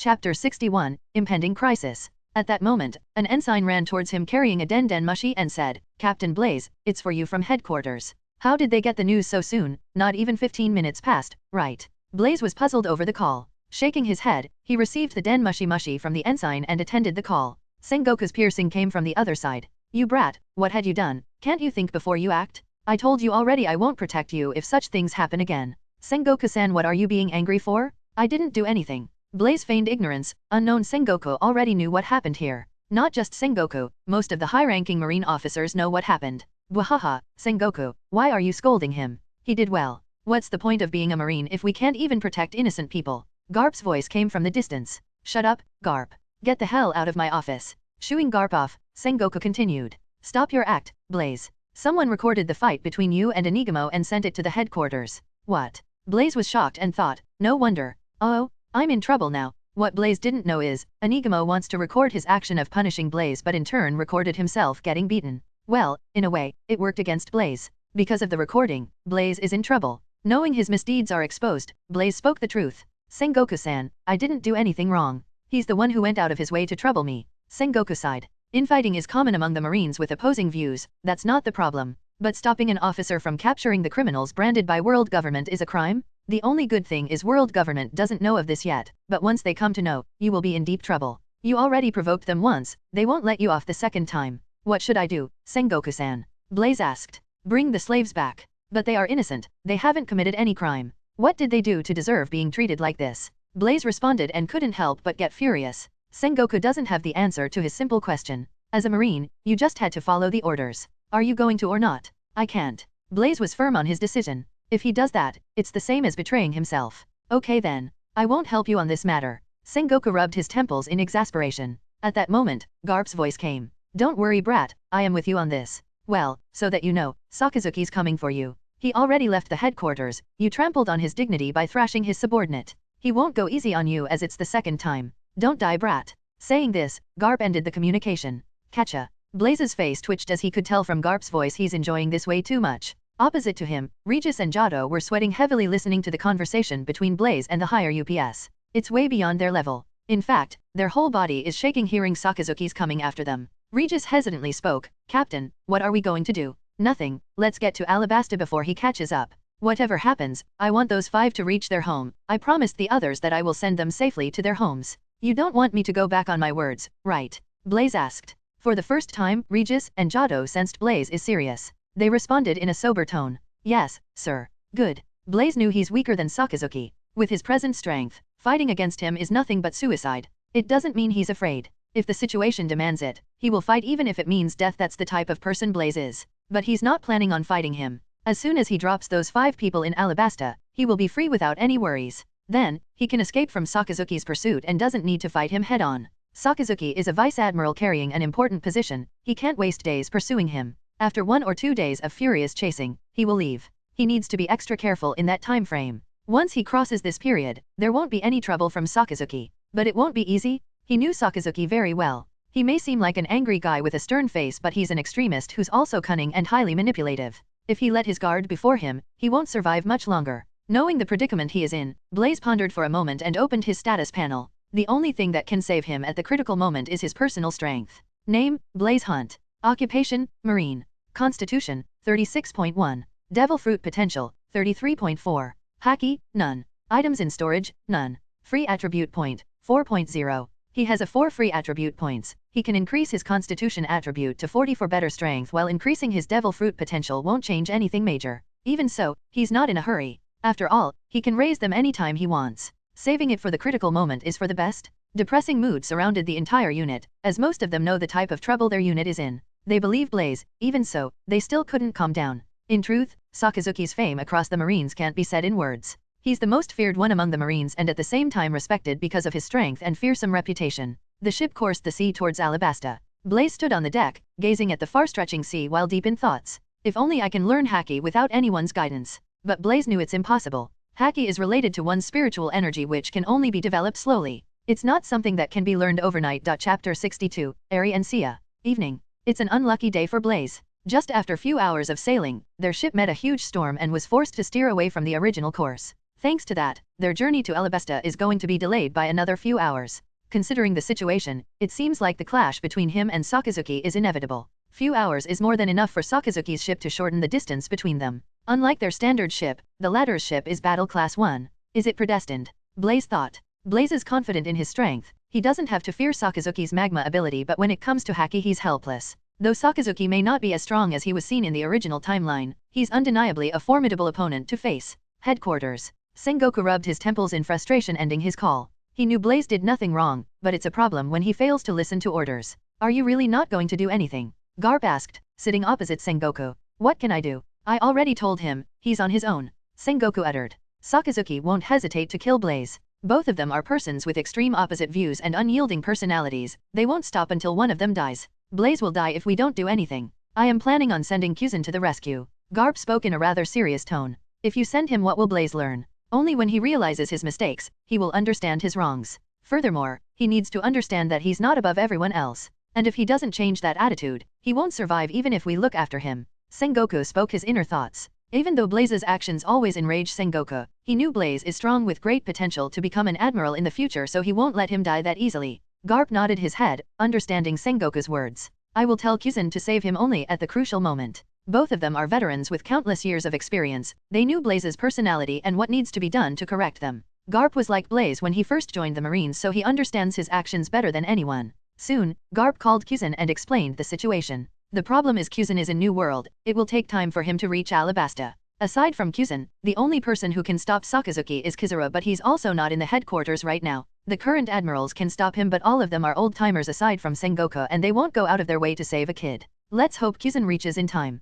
Chapter 61, Impending Crisis. At that moment, an ensign ran towards him carrying a den mushy and said, "Captain Blaze, it's for you from headquarters." How did they get the news so soon? Not even 15 minutes passed, right? Blaze was puzzled over the call. Shaking his head, he received the den mushy from the ensign and attended the call. Sengoku's piercing came from the other side. "You brat, what had you done? Can't you think before you act? I told you already I won't protect you if such things happen again." "Sengoku-san, what are you being angry for? I didn't do anything." Blaze feigned ignorance. Unknown Sengoku already knew what happened here. Not just Sengoku, most of the high-ranking marine officers know what happened. "Bwahaha, Sengoku, why are you scolding him? He did well. What's the point of being a marine if we can't even protect innocent people?" Garp's voice came from the distance. "Shut up, Garp. Get the hell out of my office." Shooing Garp off, Sengoku continued. "Stop your act, Blaze. Someone recorded the fight between you and Inigamo and sent it to the headquarters." "What?" Blaze was shocked and thought, "No wonder. Oh, I'm in trouble now." What Blaze didn't know is, Inigamo wants to record his action of punishing Blaze but in turn recorded himself getting beaten. Well, in a way, it worked against Blaze. Because of the recording, Blaze is in trouble. Knowing his misdeeds are exposed, Blaze spoke the truth. "Sengoku-san, I didn't do anything wrong. He's the one who went out of his way to trouble me." Sengoku sighed. Infighting is common among the Marines with opposing views, that's not the problem. But stopping an officer from capturing the criminals branded by world government is a crime? The only good thing is world government doesn't know of this yet, but once they come to know, you will be in deep trouble. You already provoked them once, they won't let you off the second time. "What should I do, Sengoku-san?" Blaze asked. "Bring the slaves back. But they are innocent, they haven't committed any crime. What did they do to deserve being treated like this?" Blaze responded and couldn't help but get furious. Sengoku doesn't have the answer to his simple question. As a marine, you just had to follow the orders. Are you going to or not? "I can't." Blaze was firm on his decision. If he does that, it's the same as betraying himself. "Okay then. I won't help you on this matter." Sengoku rubbed his temples in exasperation. At that moment, Garp's voice came. "Don't worry, brat, I am with you on this. Well, so that you know, Sakazuki's coming for you. He already left the headquarters, you trampled on his dignity by thrashing his subordinate. He won't go easy on you as it's the second time. Don't die, brat." Saying this, Garp ended the communication. "Catcha." Blaze's face twitched as he could tell from Garp's voice he's enjoying this way too much. Opposite to him, Regis and Jado were sweating heavily listening to the conversation between Blaze and the higher UPS. It's way beyond their level. In fact, their whole body is shaking hearing Sakazuki's coming after them. Regis hesitantly spoke. "Captain, what are we going to do?" "Nothing, let's get to Alabasta before he catches up. Whatever happens, I want those 5 to reach their home. I promised the others that I will send them safely to their homes. You don't want me to go back on my words, right?" Blaze asked. For the first time, Regis and Jado sensed Blaze is serious. They responded in a sober tone. "Yes, sir." "Good." Blaze knew he's weaker than Sakazuki. With his present strength, fighting against him is nothing but suicide. It doesn't mean he's afraid. If the situation demands it, he will fight even if it means death. That's the type of person Blaze is. But he's not planning on fighting him. As soon as he drops those 5 people in Alabasta, he will be free without any worries. Then, he can escape from Sakazuki's pursuit and doesn't need to fight him head-on. Sakazuki is a vice admiral carrying an important position, he can't waste days pursuing him. After 1 or 2 days of furious chasing, he will leave. He needs to be extra careful in that time frame. Once he crosses this period, there won't be any trouble from Sakazuki. But it won't be easy. He knew Sakazuki very well. He may seem like an angry guy with a stern face, but he's an extremist who's also cunning and highly manipulative. If he let his guard before him, he won't survive much longer. Knowing the predicament he is in, Blaze pondered for a moment and opened his status panel. The only thing that can save him at the critical moment is his personal strength. Name, Blaze Hunt. Occupation, Marine. Constitution, 36.1. Devil Fruit Potential, 33.4. Haki, none. Items in storage, none. Free attribute point, 4.0. He has a 4 free attribute points. He can increase his Constitution attribute to 40 for better strength, while increasing his Devil Fruit potential won't change anything major. Even so, he's not in a hurry. After all, he can raise them anytime he wants. Saving it for the critical moment is for the best. Depressing mood surrounded the entire unit, as most of them know the type of trouble their unit is in. They believe Blaze, even so, they still couldn't calm down. In truth, Sakazuki's fame across the Marines can't be said in words. He's the most feared one among the Marines and at the same time respected because of his strength and fearsome reputation. The ship coursed the sea towards Alabasta. Blaze stood on the deck, gazing at the far-stretching sea while deep in thoughts. If only I can learn Haki without anyone's guidance. But Blaze knew it's impossible. Haki is related to one's spiritual energy, which can only be developed slowly. It's not something that can be learned overnight. Chapter 62, Eri and Sia. Evening. It's an unlucky day for Blaze. Just after few hours of sailing, their ship met a huge storm and was forced to steer away from the original course. Thanks to that, their journey to Alabasta is going to be delayed by another few hours. Considering the situation, it seems like the clash between him and Sakazuki is inevitable. Few hours is more than enough for Sakazuki's ship to shorten the distance between them. Unlike their standard ship, the latter's ship is Battle Class 1. Is it predestined? Blaze thought. Blaze is confident in his strength. He doesn't have to fear Sakazuki's magma ability, but when it comes to Haki he's helpless. Though Sakazuki may not be as strong as he was seen in the original timeline, he's undeniably a formidable opponent to face. Headquarters. Sengoku rubbed his temples in frustration, ending his call. He knew Blaze did nothing wrong, but it's a problem when he fails to listen to orders. Are you really not going to do anything? Garp asked, sitting opposite Sengoku. What can I do? I already told him, he's on his own. Sengoku uttered. Sakazuki won't hesitate to kill Blaze. Both of them are persons with extreme opposite views and unyielding personalities. They won't stop until one of them dies. Blaze will die if we don't do anything. I am planning on sending Kuzan to the rescue. Garp spoke in a rather serious tone. If you send him, what will Blaze learn? Only when he realizes his mistakes, he will understand his wrongs. Furthermore, he needs to understand that he's not above everyone else. And if he doesn't change that attitude, he won't survive even if we look after him. Sengoku spoke his inner thoughts. Even though Blaze's actions always enraged Sengoku, he knew Blaze is strong with great potential to become an admiral in the future, so he won't let him die that easily. Garp nodded his head, understanding Sengoku's words. I will tell Kuzan to save him only at the crucial moment. Both of them are veterans with countless years of experience. They knew Blaze's personality and what needs to be done to correct them. Garp was like Blaze when he first joined the Marines, so he understands his actions better than anyone. Soon, Garp called Kuzan and explained the situation. The problem is Kuzan is in New World. It will take time for him to reach Alabasta. Aside from Kuzan, the only person who can stop Sakazuki is Kizura, but he's also not in the headquarters right now. The current admirals can stop him, but all of them are old-timers aside from Sengoku, and they won't go out of their way to save a kid. Let's hope Kuzan reaches in time.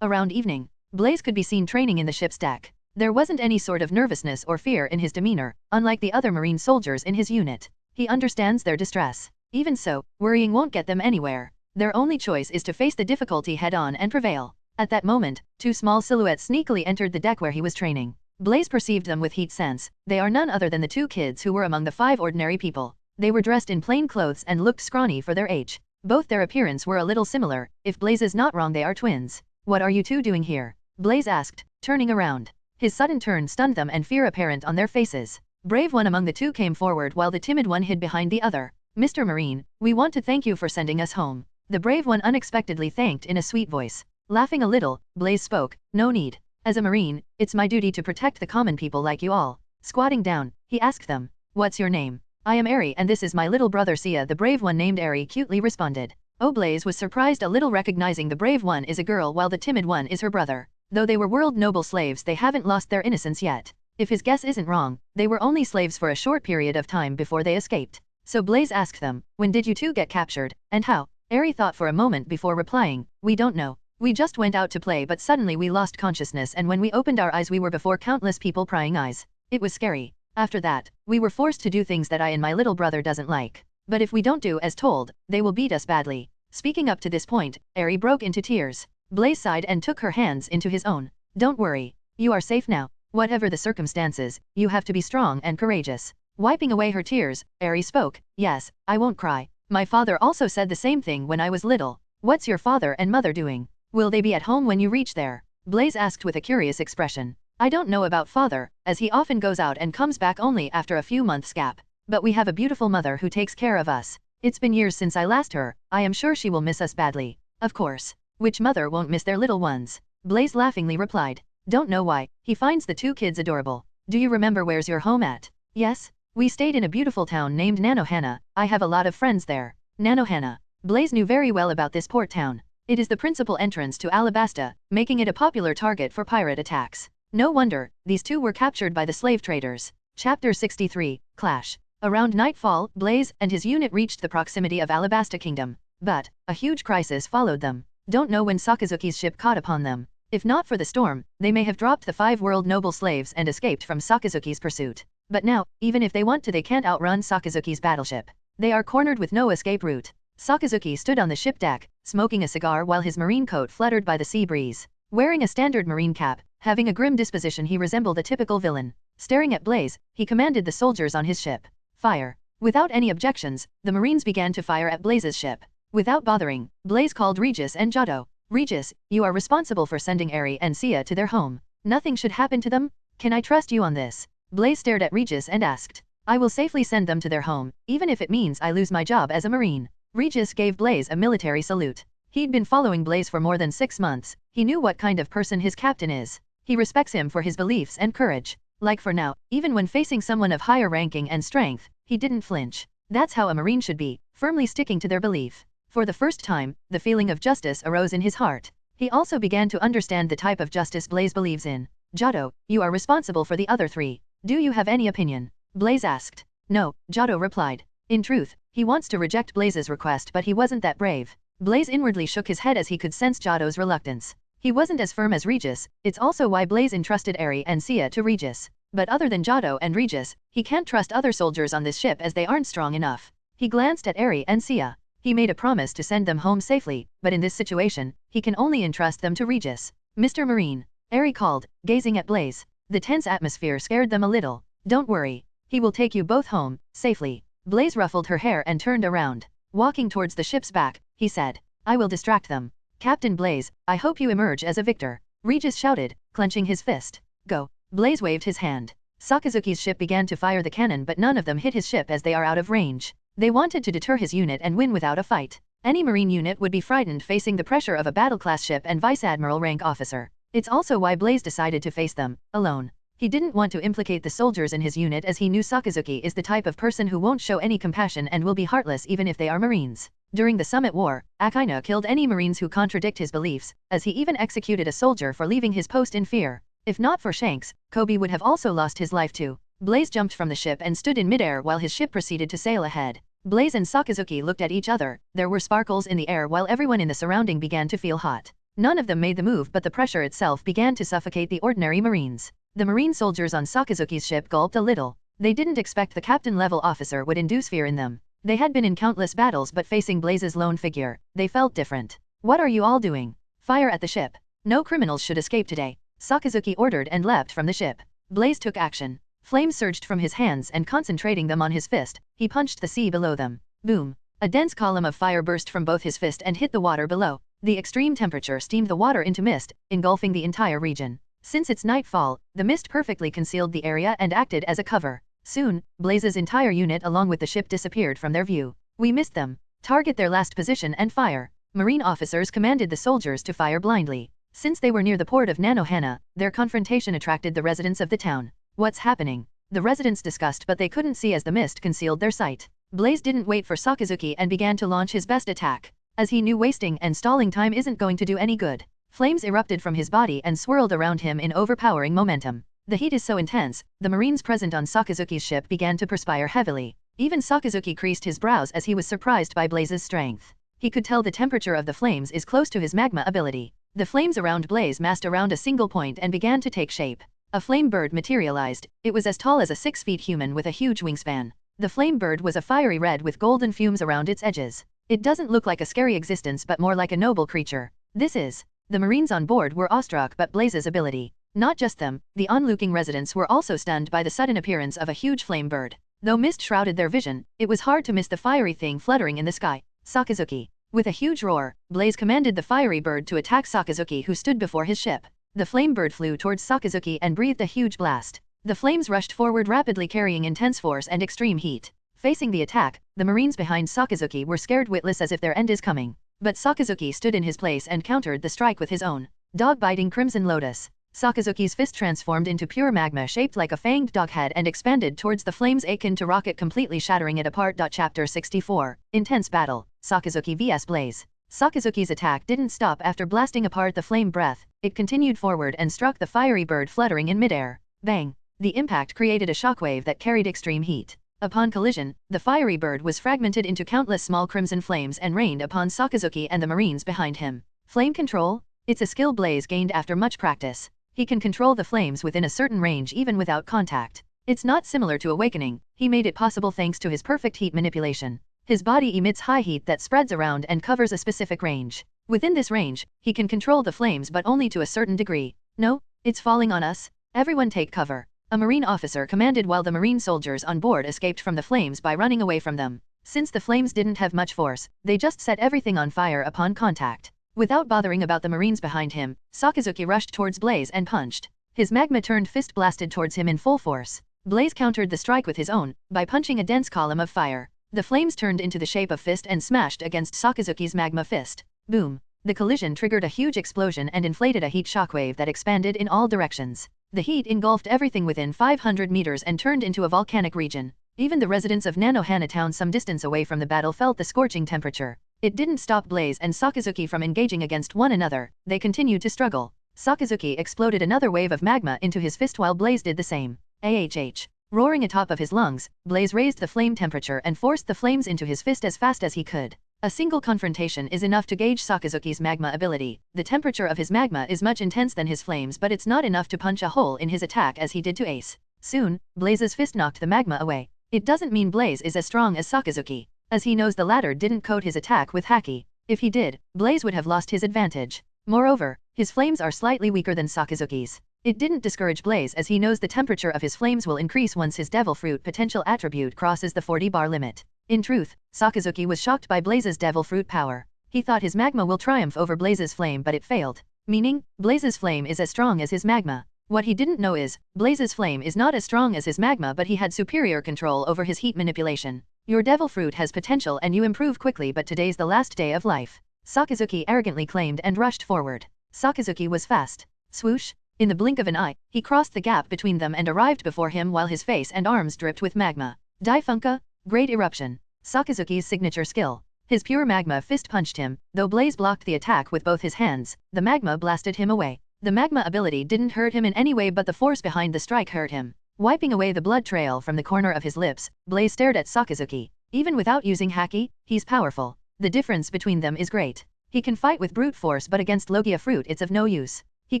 Around evening, Blaze could be seen training in the ship's deck. There wasn't any sort of nervousness or fear in his demeanor, unlike the other Marine soldiers in his unit. He understands their distress. Even so, worrying won't get them anywhere. Their only choice is to face the difficulty head-on and prevail. At that moment, two small silhouettes sneakily entered the deck where he was training. Blaze perceived them with heat sense. They are none other than the two kids who were among the 5 ordinary people. They were dressed in plain clothes and looked scrawny for their age. Both their appearance were a little similar. If Blaze is not wrong, they are twins. What are you two doing here? Blaze asked, turning around. His sudden turn stunned them, and fear apparent on their faces. Brave one among the two came forward while the timid one hid behind the other. Mr. Marine, we want to thank you for sending us home. The brave one unexpectedly thanked in a sweet voice. Laughing a little, Blaze spoke, no need. As a Marine, it's my duty to protect the common people like you all. Squatting down, he asked them, what's your name? I am Eri, and this is my little brother Sia. The brave one named Eri cutely responded. Oh, Blaze was surprised a little, recognizing the brave one is a girl while the timid one is her brother. Though they were world noble slaves, they haven't lost their innocence yet. If his guess isn't wrong, they were only slaves for a short period of time before they escaped. So Blaze asked them, when did you two get captured, and how? Eri thought for a moment before replying, we don't know. We just went out to play, but suddenly we lost consciousness, and when we opened our eyes we were before countless people prying eyes. It was scary. After that, we were forced to do things that I and my little brother doesn't like. But if we don't do as told, they will beat us badly. Speaking up to this point, Eri broke into tears. Blaze sighed and took her hands into his own. Don't worry. You are safe now. Whatever the circumstances, you have to be strong and courageous. Wiping away her tears, Eri spoke, yes, I won't cry. My father also said the same thing when I was little. What's your father and mother doing? Will they be at home when you reach there? Blaze asked with a curious expression. I don't know about father, as he often goes out and comes back only after a few months gap. But we have a beautiful mother who takes care of us. It's been years since I last her. I am sure she will miss us badly. Of course. Which mother won't miss their little ones? Blaze laughingly replied. Don't know why. He finds the two kids adorable. Do you remember where's your home at? Yes. We stayed in a beautiful town named Nanohana. I have a lot of friends there. Nanohana. Blaze knew very well about this port town. It is the principal entrance to Alabasta, making it a popular target for pirate attacks. No wonder, these two were captured by the slave traders. Chapter 63, Clash. Around nightfall, Blaze and his unit reached the proximity of Alabasta Kingdom. But, a huge crisis followed them. Don't know when Sakazuki's ship caught upon them. If not for the storm, they may have dropped the 5 world noble slaves and escaped from Sakazuki's pursuit. But now, even if they want to, they can't outrun Sakazuki's battleship. They are cornered with no escape route. Sakazuki stood on the ship deck, smoking a cigar while his marine coat fluttered by the sea breeze. Wearing a standard marine cap, having a grim disposition, he resembled a typical villain. Staring at Blaze, he commanded the soldiers on his ship. Fire. Without any objections, the Marines began to fire at Blaze's ship. Without bothering, Blaze called Regis and Jado. Regis, you are responsible for sending Eri and Sia to their home. Nothing should happen to them? Can I trust you on this? Blaze stared at Regis and asked. I will safely send them to their home, even if it means I lose my job as a Marine. Regis gave Blaze a military salute. He'd been following Blaze for more than 6 months. He knew what kind of person his captain is. He respects him for his beliefs and courage. Like for now, even when facing someone of higher ranking and strength, he didn't flinch. That's how a Marine should be, firmly sticking to their belief. For the first time, the feeling of justice arose in his heart. He also began to understand the type of justice Blaze believes in. Jado, you are responsible for the other 3. Do you have any opinion? Blaze asked. No, Jado replied. In truth, he wants to reject Blaze's request but he wasn't that brave. Blaze inwardly shook his head as he could sense Jado's reluctance. He wasn't as firm as Regis, it's also why Blaze entrusted Eri and Sia to Regis. But other than Jado and Regis, he can't trust other soldiers on this ship as they aren't strong enough. He glanced at Eri and Sia. He made a promise to send them home safely, but in this situation, he can only entrust them to Regis. Mr. Marine, Eri called, gazing at Blaze. The tense atmosphere scared them a little. Don't worry. He will take you both home, safely. Blaze ruffled her hair and turned around. Walking towards the ship's back, he said. I will distract them. Captain Blaze, I hope you emerge as a victor. Regis shouted, clenching his fist. Go. Blaze waved his hand. Sakazuki's ship began to fire the cannon but none of them hit his ship as they are out of range. They wanted to deter his unit and win without a fight. Any Marine unit would be frightened facing the pressure of a battle-class ship and Vice Admiral rank officer. It's also why Blaze decided to face them, alone. He didn't want to implicate the soldiers in his unit as he knew Sakazuki is the type of person who won't show any compassion and will be heartless even if they are Marines. During the Summit War, Akainu killed any Marines who contradict his beliefs, as he even executed a soldier for leaving his post in fear. If not for Shanks, Kobe would have also lost his life too. Blaze jumped from the ship and stood in midair while his ship proceeded to sail ahead. Blaze and Sakazuki looked at each other. There were sparkles in the air while everyone in the surrounding began to feel hot. None of them made the move but the pressure itself began to suffocate the ordinary Marines. The Marine soldiers on Sakazuki's ship gulped a little. They didn't expect the captain-level officer would induce fear in them. They had been in countless battles but facing Blaze's lone figure, they felt different. What are you all doing? Fire at the ship. No criminals should escape today. Sakazuki ordered and leapt from the ship. Blaze took action. Flames surged from his hands and concentrating them on his fist, he punched the sea below them. Boom. A dense column of fire burst from both his fist and hit the water below. The extreme temperature steamed the water into mist, engulfing the entire region. Since its nightfall, the mist perfectly concealed the area and acted as a cover. Soon, Blaze's entire unit along with the ship disappeared from their view. We missed them. Target their last position and fire. Marine officers commanded the soldiers to fire blindly. Since they were near the port of Nanohana, their confrontation attracted the residents of the town. What's happening? The residents discussed but they couldn't see as the mist concealed their sight. Blaze didn't wait for Sakazuki and began to launch his best attack. As he knew wasting and stalling time isn't going to do any good. Flames erupted from his body and swirled around him in overpowering momentum. The heat is so intense, the Marines present on Sakazuki's ship began to perspire heavily. Even Sakazuki creased his brows as he was surprised by Blaze's strength. He could tell the temperature of the flames is close to his magma ability. The flames around Blaze massed around a single point and began to take shape. A flame bird materialized. It was as tall as a 6-foot human with a huge wingspan. The flame bird was a fiery red with golden fumes around its edges. It doesn't look like a scary existence but more like a noble creature. This is. The Marines on board were awestruck by Blaze's ability. Not just them, the onlooking residents were also stunned by the sudden appearance of a huge flame bird. Though mist shrouded their vision, it was hard to miss the fiery thing fluttering in the sky. Sakazuki. With a huge roar, Blaze commanded the fiery bird to attack Sakazuki who stood before his ship. The flame bird flew towards Sakazuki and breathed a huge blast. The flames rushed forward rapidly carrying intense force and extreme heat. Facing the attack, the Marines behind Sakazuki were scared witless as if their end is coming. But Sakazuki stood in his place and countered the strike with his own dog-biting Crimson Lotus. Sakazuki's fist transformed into pure magma shaped like a fanged dog head and expanded towards the flames akin to rocket completely shattering it apart. Chapter 64. Intense Battle. Sakazuki vs Blaze. Sakazuki's attack didn't stop after blasting apart the flame breath, it continued forward and struck the fiery bird fluttering in midair. Bang! The impact created a shockwave that carried extreme heat. Upon collision, the fiery bird was fragmented into countless small crimson flames and rained upon Sakazuki and the Marines behind him. Flame control? It's a skill Blaze gained after much practice. He can control the flames within a certain range even without contact. It's not similar to awakening, he made it possible thanks to his perfect heat manipulation. His body emits high heat that spreads around and covers a specific range. Within this range, he can control the flames but only to a certain degree. No, it's falling on us. Everyone take cover. A Marine officer commanded while the Marine soldiers on board escaped from the flames by running away from them. Since the flames didn't have much force, they just set everything on fire upon contact. Without bothering about the Marines behind him, Sakazuki rushed towards Blaze and punched. His magma-turned fist blasted towards him in full force. Blaze countered the strike with his own, by punching a dense column of fire. The flames turned into the shape of fist and smashed against Sakazuki's magma fist. Boom! The collision triggered a huge explosion and inflated a heat shockwave that expanded in all directions. The heat engulfed everything within 500 meters and turned into a volcanic region. Even the residents of Nanohana town some distance away from the battle felt the scorching temperature. It didn't stop Blaze and Sakazuki from engaging against one another, they continued to struggle. Sakazuki exploded another wave of magma into his fist while Blaze did the same. AHH. Roaring atop of his lungs, Blaze raised the flame temperature and forced the flames into his fist as fast as he could. A single confrontation is enough to gauge Sakazuki's magma ability. The temperature of his magma is much intense than his flames, but it's not enough to punch a hole in his attack as he did to Ace. Soon, Blaze's fist knocked the magma away. It doesn't mean Blaze is as strong as Sakazuki, as he knows the latter didn't coat his attack with haki. If he did, Blaze would have lost his advantage. Moreover, his flames are slightly weaker than Sakazuki's. It didn't discourage Blaze as he knows the temperature of his flames will increase once his Devil Fruit potential attribute crosses the 40 bar limit. In truth, Sakazuki was shocked by Blaze's Devil Fruit power. He thought his magma will triumph over Blaze's flame, but it failed. Meaning, Blaze's flame is as strong as his magma. What he didn't know is, Blaze's flame is not as strong as his magma, but he had superior control over his heat manipulation. Your Devil Fruit has potential and you improve quickly, but today's the last day of life, Sakazuki arrogantly claimed and rushed forward. Sakazuki was fast. Swoosh! In the blink of an eye, he crossed the gap between them and arrived before him while his face and arms dripped with magma. Daifunka, Great Eruption. Sakazuki's signature skill. His pure magma fist punched him, though Blaze blocked the attack with both his hands, the magma blasted him away. The magma ability didn't hurt him in any way, but the force behind the strike hurt him. Wiping away the blood trail from the corner of his lips, Blaze stared at Sakazuki. Even without using haki, he's powerful. The difference between them is great. He can fight with brute force, but against Logia fruit it's of no use. He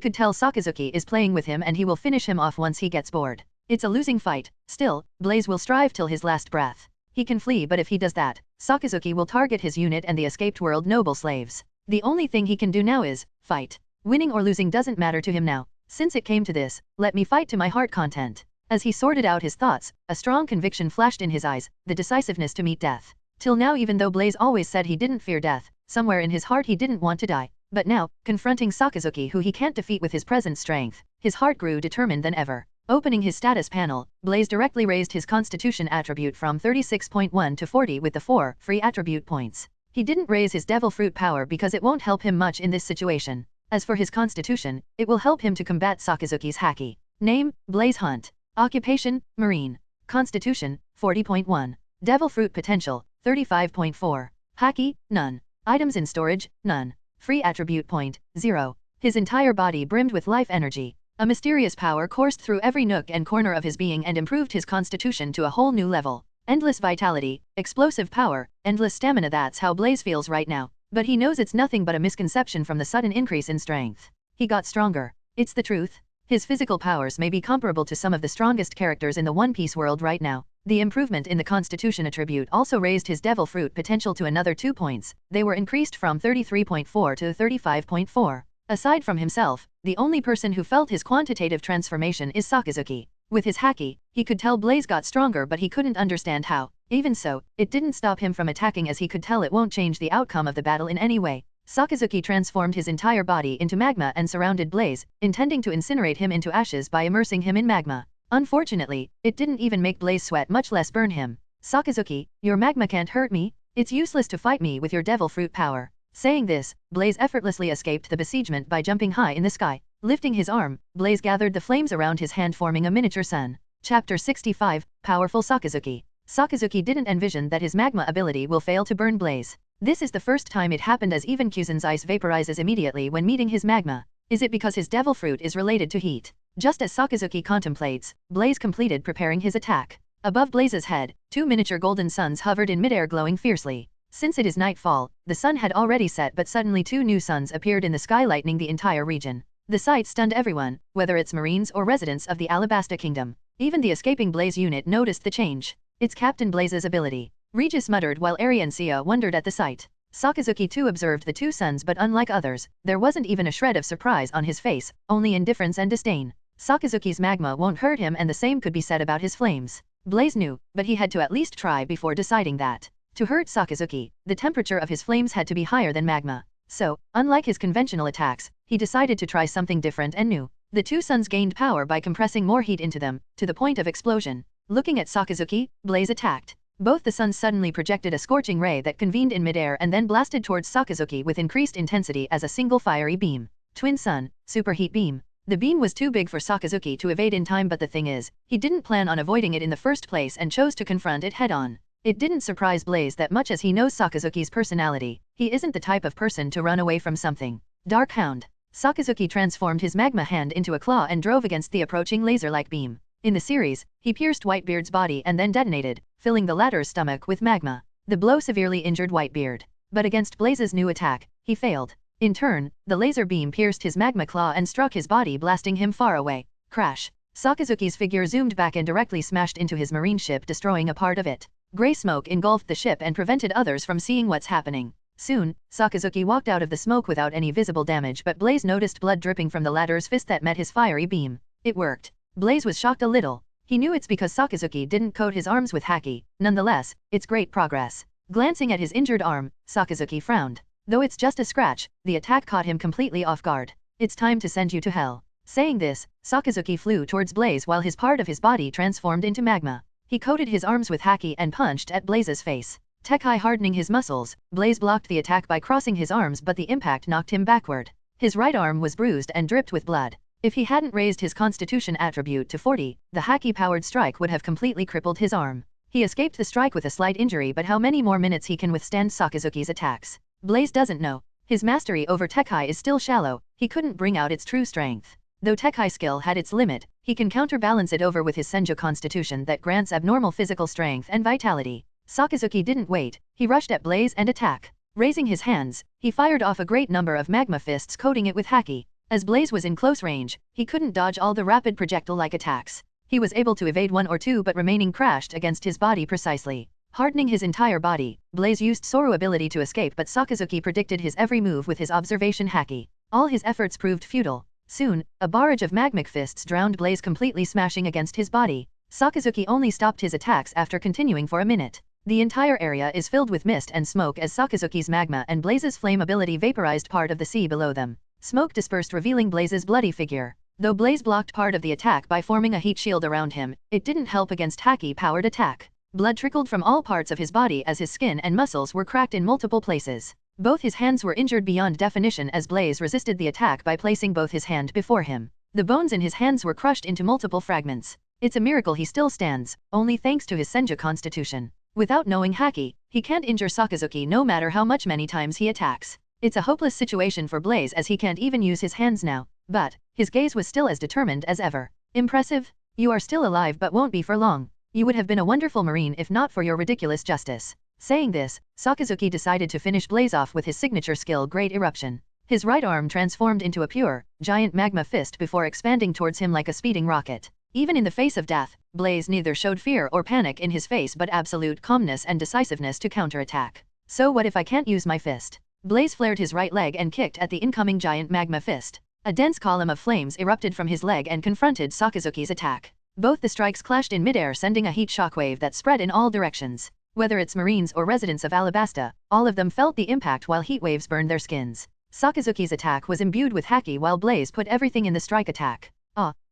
could tell Sakazuki is playing with him and he will finish him off once he gets bored. It's a losing fight. Still, Blaze will strive till his last breath. He can flee, but if he does that, Sakazuki will target his unit and the escaped world noble slaves. The only thing he can do now is fight. Winning or losing doesn't matter to him now. Since it came to this, let me fight to my heart content. As he sorted out his thoughts, a strong conviction flashed in his eyes, the decisiveness to meet death. Till now, even though Blaze always said he didn't fear death, somewhere in his heart he didn't want to die. But now, confronting Sakazuki who he can't defeat with his present strength, his heart grew determined than ever. Opening his status panel, Blaze directly raised his constitution attribute from 36.1 to 40 with the 4 free attribute points. He didn't raise his Devil Fruit power because it won't help him much in this situation. As for his constitution, it will help him to combat Sakazuki's haki. Name, Blaze Hunt. Occupation, Marine. Constitution, 40.1. Devil Fruit potential, 35.4. Haki, none. Items in storage, none. Free attribute point, 0. His entire body brimmed with life energy. A mysterious power coursed through every nook and corner of his being and improved his constitution to a whole new level. Endless vitality, explosive power, endless stamina, that's how Blaze feels right now. But he knows it's nothing but a misconception from the sudden increase in strength. He got stronger. It's the truth. His physical powers may be comparable to some of the strongest characters in the One Piece world right now. The improvement in the Constitution attribute also raised his Devil Fruit potential to another 2 points. They were increased from 33.4 to 35.4. Aside from himself, the only person who felt his quantitative transformation is Sakazuki. With his haki, he could tell Blaze got stronger, but he couldn't understand how. Even so, it didn't stop him from attacking, as he could tell it won't change the outcome of the battle in any way. Sakazuki transformed his entire body into magma and surrounded Blaze, intending to incinerate him into ashes by immersing him in magma. Unfortunately, it didn't even make Blaze sweat, much less burn him. Sakazuki, your magma can't hurt me. It's useless to fight me with your Devil Fruit power. Saying this, Blaze effortlessly escaped the besiegement by jumping high in the sky. Lifting his arm, Blaze gathered the flames around his hand, forming a miniature sun. Chapter 65, Powerful Sakazuki. Sakazuki didn't envision that his magma ability will fail to burn Blaze. This is the first time it happened, as even Kuzen's ice vaporizes immediately when meeting his magma. Is it because his Devil Fruit is related to heat? Just as Sakazuki contemplates, Blaze completed preparing his attack. Above Blaze's head, 2 miniature golden suns hovered in midair, glowing fiercely. Since it is nightfall, the sun had already set, but suddenly 2 new suns appeared in the sky, lightening the entire region. The sight stunned everyone, whether it's Marines or residents of the Alabasta Kingdom. Even the escaping Blaze unit noticed the change. It's Captain Blaze's ability, Regis muttered, while Eri and Sia wondered at the sight. Sakazuki too observed the 2 suns, but unlike others, there wasn't even a shred of surprise on his face, only indifference and disdain. Sakazuki's magma won't hurt him, and the same could be said about his flames. Blaze knew, but he had to at least try before deciding that. To hurt Sakazuki, the temperature of his flames had to be higher than magma. So, unlike his conventional attacks, he decided to try something different and new. The two suns gained power by compressing more heat into them, to the point of explosion. Looking at Sakazuki, Blaze attacked. Both the suns suddenly projected a scorching ray that convened in midair and then blasted towards Sakazuki with increased intensity as a single fiery beam. Twin Sun, Superheat Beam. The beam was too big for Sakazuki to evade in time, but the thing is, he didn't plan on avoiding it in the first place and chose to confront it head-on. It didn't surprise Blaze that much as he knows Sakazuki's personality, he isn't the type of person to run away from something. Dark Hound. Sakazuki transformed his magma hand into a claw and drove against the approaching laser-like beam. In the series, he pierced Whitebeard's body and then detonated, filling the latter's stomach with magma. The blow severely injured Whitebeard. But against Blaze's new attack, he failed. In turn, the laser beam pierced his magma claw and struck his body, blasting him far away. Crash. Sakazuki's figure zoomed back and directly smashed into his marine ship, destroying a part of it. Gray smoke engulfed the ship and prevented others from seeing what's happening. Soon, Sakazuki walked out of the smoke without any visible damage, but Blaze noticed blood dripping from the latter's fist that met his fiery beam. It worked. Blaze was shocked a little. He knew it's because Sakazuki didn't coat his arms with haki. Nonetheless, it's great progress. Glancing at his injured arm, Sakazuki frowned. Though it's just a scratch, the attack caught him completely off guard. It's time to send you to hell. Saying this, Sakazuki flew towards Blaze while his part of his body transformed into magma. He coated his arms with haki and punched at Blaze's face. Tekai hardening his muscles, Blaze blocked the attack by crossing his arms, but the impact knocked him backward. His right arm was bruised and dripped with blood. If he hadn't raised his constitution attribute to 40, the haki-powered strike would have completely crippled his arm. He escaped the strike with a slight injury, but how many more minutes he can withstand Sakazuki's attacks? Blaze doesn't know. His mastery over Tekai is still shallow, he couldn't bring out its true strength. Though Tekai skill had its limit, he can counterbalance it over with his Senju constitution that grants abnormal physical strength and vitality. Sakazuki didn't wait, he rushed at Blaze and attack. Raising his hands, he fired off a great number of magma fists, coating it with haki. As Blaze was in close range, he couldn't dodge all the rapid projectile-like attacks. He was able to evade one or two, but remaining crashed against his body precisely. Hardening his entire body, Blaze used Soru ability to escape, but Sakazuki predicted his every move with his observation haki. All his efforts proved futile. Soon, a barrage of magmic fists drowned Blaze, completely smashing against his body. Sakazuki only stopped his attacks after continuing for a minute. The entire area is filled with mist and smoke as Sakazuki's magma and Blaze's flame ability vaporized part of the sea below them. Smoke dispersed, revealing Blaze's bloody figure. Though Blaze blocked part of the attack by forming a heat shield around him, it didn't help against haki-powered attack. Blood trickled from all parts of his body as his skin and muscles were cracked in multiple places. Both his hands were injured beyond definition as Blaze resisted the attack by placing both his hand before him. The bones in his hands were crushed into multiple fragments. It's a miracle he still stands, only thanks to his Senju constitution. Without knowing haki, he can't injure Sakazuki no matter how many times he attacks. It's a hopeless situation for Blaze as he can't even use his hands now, but his gaze was still as determined as ever. Impressive. You are still alive but won't be for long. You would have been a wonderful marine if not for your ridiculous justice. Saying this, Sakazuki decided to finish Blaze off with his signature skill, Great Eruption. His right arm transformed into a pure, giant magma fist before expanding towards him like a speeding rocket. Even in the face of death, Blaze neither showed fear or panic in his face but absolute calmness and decisiveness to counterattack. So what if I can't use my fist? Blaze flared his right leg and kicked at the incoming giant magma fist. A dense column of flames erupted from his leg and confronted Sakazuki's attack. Both the strikes clashed in midair, sending a heat shockwave that spread in all directions. Whether it's marines or residents of Alabasta, all of them felt the impact while heat waves burned their skins. Sakazuki's attack was imbued with haki while Blaze put everything in the strike attack.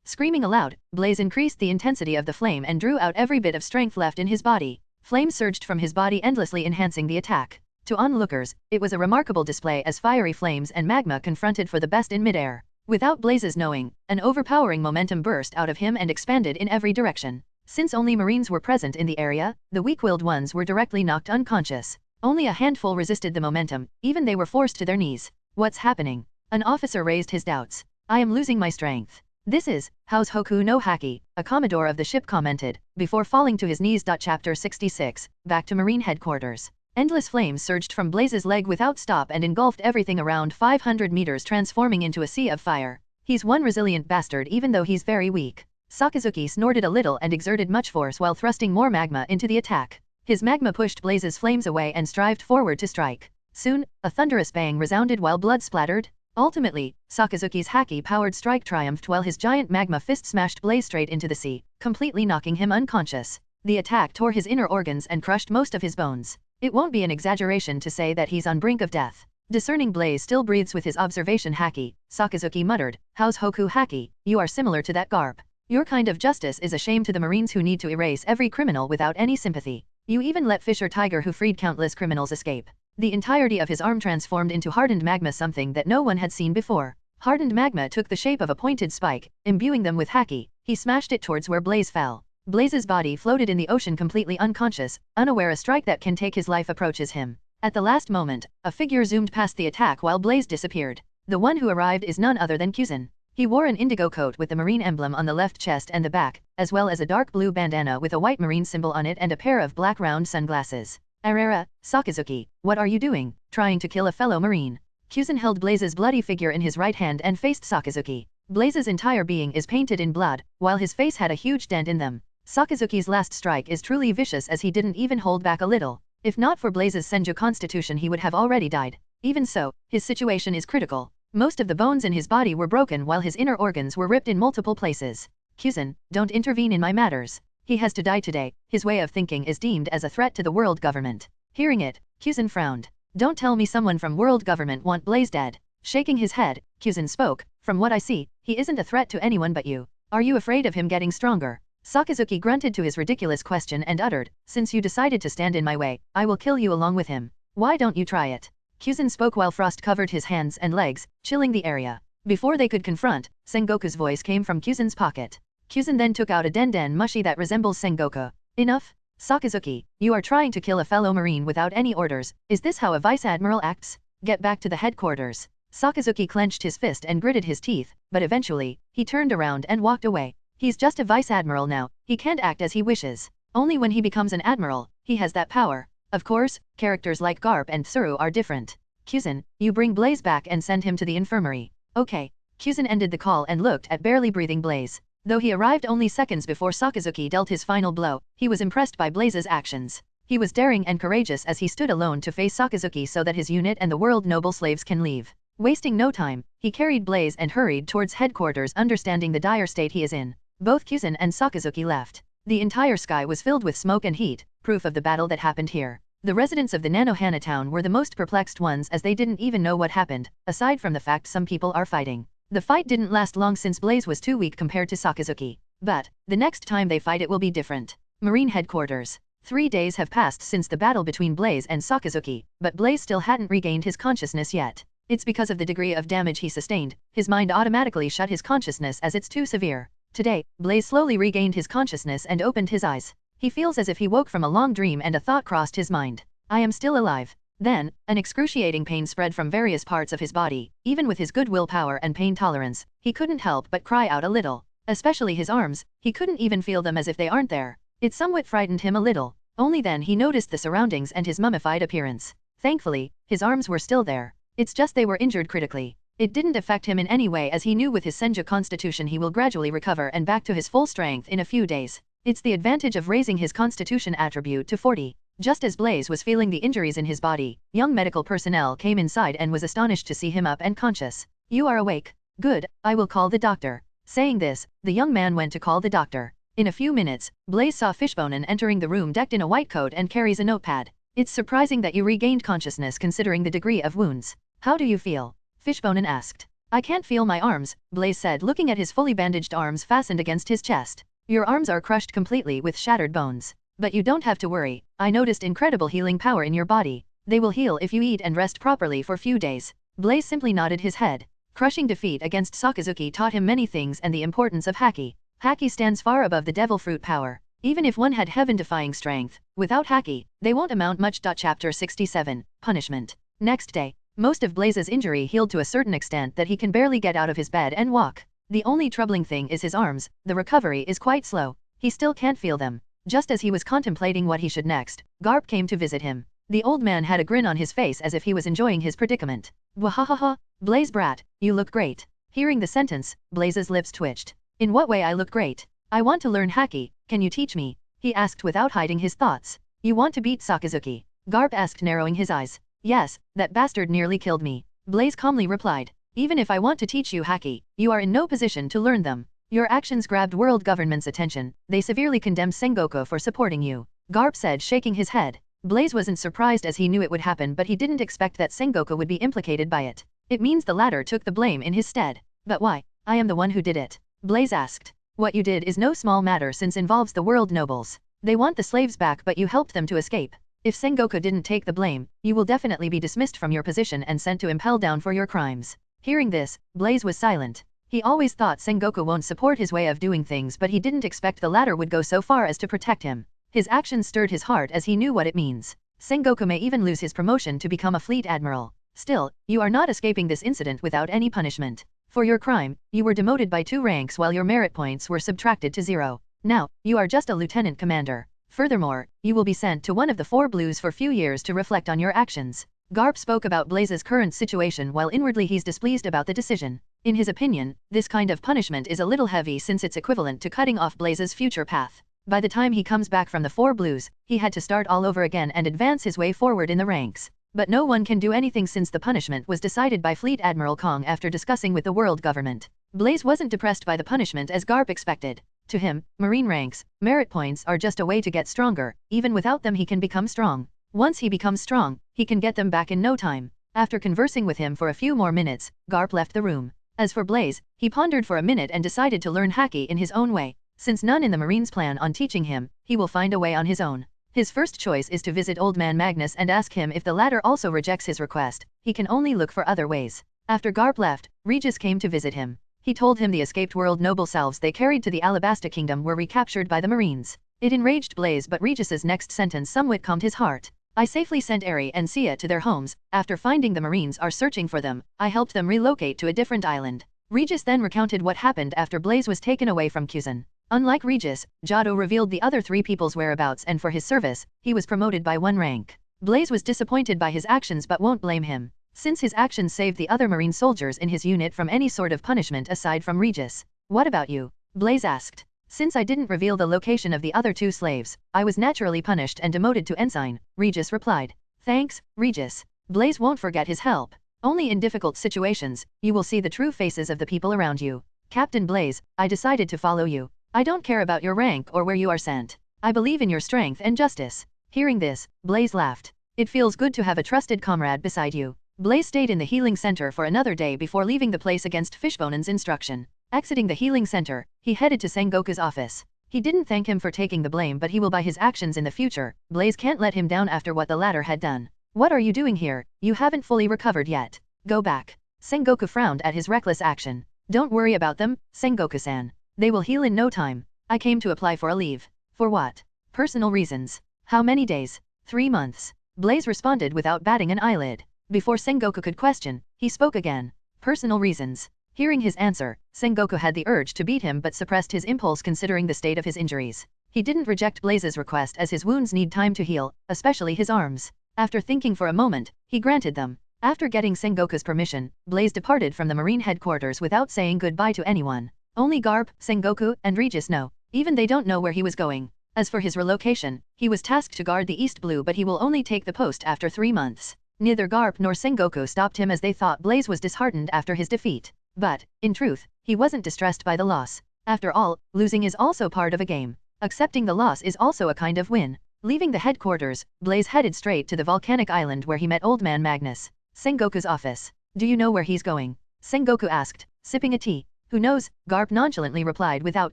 Screaming aloud, Blaze increased the intensity of the flame and drew out every bit of strength left in his body. Flames surged from his body, endlessly enhancing the attack. To onlookers, it was a remarkable display as fiery flames and magma confronted for the best in midair. Without Blaze's knowing, an overpowering momentum burst out of him and expanded in every direction. Since only marines were present in the area, the weak-willed ones were directly knocked unconscious. Only a handful resisted the momentum, even they were forced to their knees. What's happening? An officer raised his doubts. I am losing my strength. This is How's Hoku no Haki, a commodore of the ship commented, before falling to his knees. Chapter 66, back to Marine headquarters. Endless flames surged from Blaze's leg without stop and engulfed everything around 500 meters, transforming into a sea of fire. He's one resilient bastard even though he's very weak. Sakazuki snorted a little and exerted much force while thrusting more magma into the attack. His magma pushed Blaze's flames away and strived forward to strike. Soon, a thunderous bang resounded while blood splattered. Ultimately, Sakazuki's haki-powered strike triumphed while his giant magma fist smashed Blaze straight into the sea, completely knocking him unconscious. The attack tore his inner organs and crushed most of his bones. It won't be an exaggeration to say that he's on brink of death. Discerning Blaze still breathes with his observation haki, Sakazuki muttered, how's Hoku haki, you are similar to that garp. Your kind of justice is a shame to the Marines who need to erase every criminal without any sympathy. You even let Fisher Tiger who freed countless criminals escape. The entirety of his arm transformed into hardened magma, something that no one had seen before. Hardened magma took the shape of a pointed spike, imbuing them with haki. He smashed it towards where Blaze fell. Blaze's body floated in the ocean completely unconscious, unaware a strike that can take his life approaches him. At the last moment, a figure zoomed past the attack while Blaze disappeared. The one who arrived is none other than Kyuzen. He wore an indigo coat with the marine emblem on the left chest and the back, as well as a dark blue bandana with a white marine symbol on it and a pair of black round sunglasses. Arara, Sakazuki, what are you doing, trying to kill a fellow marine? Kyuzen held Blaze's bloody figure in his right hand and faced Sakazuki. Blaze's entire being is painted in blood, while his face had a huge dent in them. Sakazuki's last strike is truly vicious as he didn't even hold back a little. If not for Blaze's Senju constitution he would have already died. Even so, his situation is critical. Most of the bones in his body were broken while his inner organs were ripped in multiple places. Kyuzen, don't intervene in my matters. He has to die today. His way of thinking is deemed as a threat to the world government. Hearing it, Kyuzen frowned. Don't tell me someone from world government want Blaze dead. Shaking his head, Kyuzen spoke, from what I see, he isn't a threat to anyone but you. Are you afraid of him getting stronger? Sakazuki grunted to his ridiculous question and uttered, since you decided to stand in my way, I will kill you along with him. Why don't you try it? Kyuzen spoke while frost covered his hands and legs, chilling the area. Before they could confront, Sengoku's voice came from Kyuzen's pocket. Kyuzen then took out a den mushi that resembles Sengoku. Enough? Sakazuki, you are trying to kill a fellow marine without any orders. Is this how a vice admiral acts? Get back to the headquarters. Sakazuki clenched his fist and gritted his teeth, but eventually, he turned around and walked away. He's just a vice admiral now, he can't act as he wishes. Only when he becomes an admiral, he has that power. Of course, characters like Garp and Tsuru are different. Kyuzen, you bring Blaze back and send him to the infirmary. Okay. Kyuzen ended the call and looked at barely breathing Blaze. Though he arrived only seconds before Sakazuki dealt his final blow, he was impressed by Blaze's actions. He was daring and courageous as he stood alone to face Sakazuki so that his unit and the world noble slaves can leave. Wasting no time, he carried Blaze and hurried towards headquarters, understanding the dire state he is in. Both Kyuzen and Sakazuki left. The entire sky was filled with smoke and heat, proof of the battle that happened here. The residents of the Nanohana town were the most perplexed ones as they didn't even know what happened, aside from the fact some people are fighting. The fight didn't last long since Blaze was too weak compared to Sakazuki. But, the next time they fight it will be different. Marine headquarters. 3 days have passed since the battle between Blaze and Sakazuki, but Blaze still hadn't regained his consciousness yet. It's because of the degree of damage he sustained, his mind automatically shut his consciousness as it's too severe. Today, Blaze slowly regained his consciousness and opened his eyes. He feels as if he woke from a long dream and a thought crossed his mind. I am still alive. Then, an excruciating pain spread from various parts of his body. Even with his good willpower and pain tolerance, he couldn't help but cry out a little. Especially his arms, he couldn't even feel them as if they aren't there. It somewhat frightened him a little. Only then he noticed the surroundings and his mummified appearance. Thankfully, his arms were still there. It's just they were injured critically. It didn't affect him in any way as he knew with his Senju constitution he will gradually recover and back to his full strength in a few days. It's the advantage of raising his constitution attribute to 40. Just as Blaze was feeling the injuries in his body, young medical personnel came inside and was astonished to see him up and conscious. You are awake. Good, I will call the doctor. Saying this, the young man went to call the doctor. In a few minutes, Blaze saw Fishbonen entering the room decked in a white coat and carries a notepad. It's surprising that you regained consciousness considering the degree of wounds. How do you feel? Fishbonen asked. I can't feel my arms, Blaze said looking at his fully bandaged arms fastened against his chest. Your arms are crushed completely with shattered bones. But you don't have to worry, I noticed incredible healing power in your body. They will heal if you eat and rest properly for few days. Blaze simply nodded his head. Crushing defeat against Sakazuki taught him many things and the importance of Haki. Haki stands far above the devil fruit power. Even if one had heaven-defying strength, without Haki, they won't amount much. Chapter 67, Punishment. Next day, most of Blaze's injury healed to a certain extent that he can barely get out of his bed and walk. The only troubling thing is his arms, the recovery is quite slow. He still can't feel them. Just as he was contemplating what he should next, Garp came to visit him. The old man had a grin on his face as if he was enjoying his predicament. Wahahaha, Blaze brat, you look great. Hearing the sentence, Blaze's lips twitched. In what way I look great? I want to learn Haki, can you teach me? He asked without hiding his thoughts. You want to beat Sakazuki? Garp asked narrowing his eyes. Yes, that bastard nearly killed me. Blaze calmly replied. Even if I want to teach you Haki, you are in no position to learn them. Your actions grabbed world government's attention, they severely condemned Sengoku for supporting you. Garp said shaking his head. Blaze wasn't surprised as he knew it would happen, but he didn't expect that Sengoku would be implicated by it. It means the latter took the blame in his stead. But why? I am the one who did it, Blaze asked. What you did is no small matter since involves the world nobles. They want the slaves back, but you helped them to escape. If Sengoku didn't take the blame, you will definitely be dismissed from your position and sent to impel down for your crimes. Hearing this, Blaze was silent. He always thought Sengoku won't support his way of doing things, but he didn't expect the latter would go so far as to protect him. His actions stirred his heart as he knew what it means. Sengoku may even lose his promotion to become a fleet admiral. Still, you are not escaping this incident without any punishment. For your crime, you were demoted by 2 ranks while your merit points were subtracted to 0. Now, you are just a lieutenant commander. Furthermore, you will be sent to one of the 4 blues for few years to reflect on your actions. Garp spoke about Blaze's current situation while inwardly he's displeased about the decision. In his opinion, this kind of punishment is a little heavy since it's equivalent to cutting off Blaze's future path. By the time he comes back from the 4 blues, he had to start all over again and advance his way forward in the ranks. But no one can do anything since the punishment was decided by Fleet Admiral Kong after discussing with the world government. Blaze wasn't depressed by the punishment as Garp expected. To him, marine ranks, merit points are just a way to get stronger. Even without them he can become strong. Once he becomes strong, he can get them back in no time. After conversing with him for a few more minutes, Garp left the room. As for Blaze, he pondered for a minute and decided to learn Haki in his own way. Since none in the Marines plan on teaching him, he will find a way on his own. His first choice is to visit Old Man Magnus and ask him if the latter also rejects his request. He can only look for other ways. After Garp left, Regis came to visit him. He told him the escaped world noble salves they carried to the Alabasta Kingdom were recaptured by the Marines. It enraged Blaze, but Regis's next sentence somewhat calmed his heart. I safely sent Eri and Sia to their homes. After finding the Marines are searching for them, I helped them relocate to a different island. Regis then recounted what happened after Blaze was taken away from Kuzan. Unlike Regis, Jado revealed the other 3 people's whereabouts, and for his service, he was promoted by 1 rank. Blaze was disappointed by his actions but won't blame him, since his actions saved the other Marine soldiers in his unit from any sort of punishment aside from Regis. What about you? Blaze asked. Since I didn't reveal the location of the other 2 slaves, I was naturally punished and demoted to ensign, Regis replied. Thanks, Regis. Blaze won't forget his help. Only in difficult situations, you will see the true faces of the people around you. Captain Blaze, I decided to follow you. I don't care about your rank or where you are sent. I believe in your strength and justice. Hearing this, Blaze laughed. It feels good to have a trusted comrade beside you. Blaze stayed in the healing center for another day before leaving the place against Fishbonen's instruction. Exiting the healing center, he headed to Sengoku's office. He didn't thank him for taking the blame, but he will by his actions in the future. Blaze can't let him down after what the latter had done. What are you doing here? You haven't fully recovered yet. Go back. Sengoku frowned at his reckless action. Don't worry about them, Sengoku-san. They will heal in no time. I came to apply for a leave. For what? Personal reasons. How many days? 3 months. Blaze responded without batting an eyelid. Before Sengoku could question, he spoke again. Personal reasons. Hearing his answer, Sengoku had the urge to beat him but suppressed his impulse considering the state of his injuries. He didn't reject Blaze's request as his wounds need time to heal, especially his arms. After thinking for a moment, he granted them. After getting Sengoku's permission, Blaze departed from the Marine headquarters without saying goodbye to anyone. Only Garp, Sengoku, and Regis know. Even they don't know where he was going. As for his relocation, he was tasked to guard the East Blue, but he will only take the post after 3 months. Neither Garp nor Sengoku stopped him as they thought Blaze was disheartened after his defeat. But, in truth, he wasn't distressed by the loss. After all, losing is also part of a game. Accepting the loss is also a kind of win. Leaving the headquarters, Blaze headed straight to the volcanic island where he met Old Man Magnus. Sengoku's office. Do you know where he's going? Sengoku asked, sipping a tea. Who knows? Garp nonchalantly replied without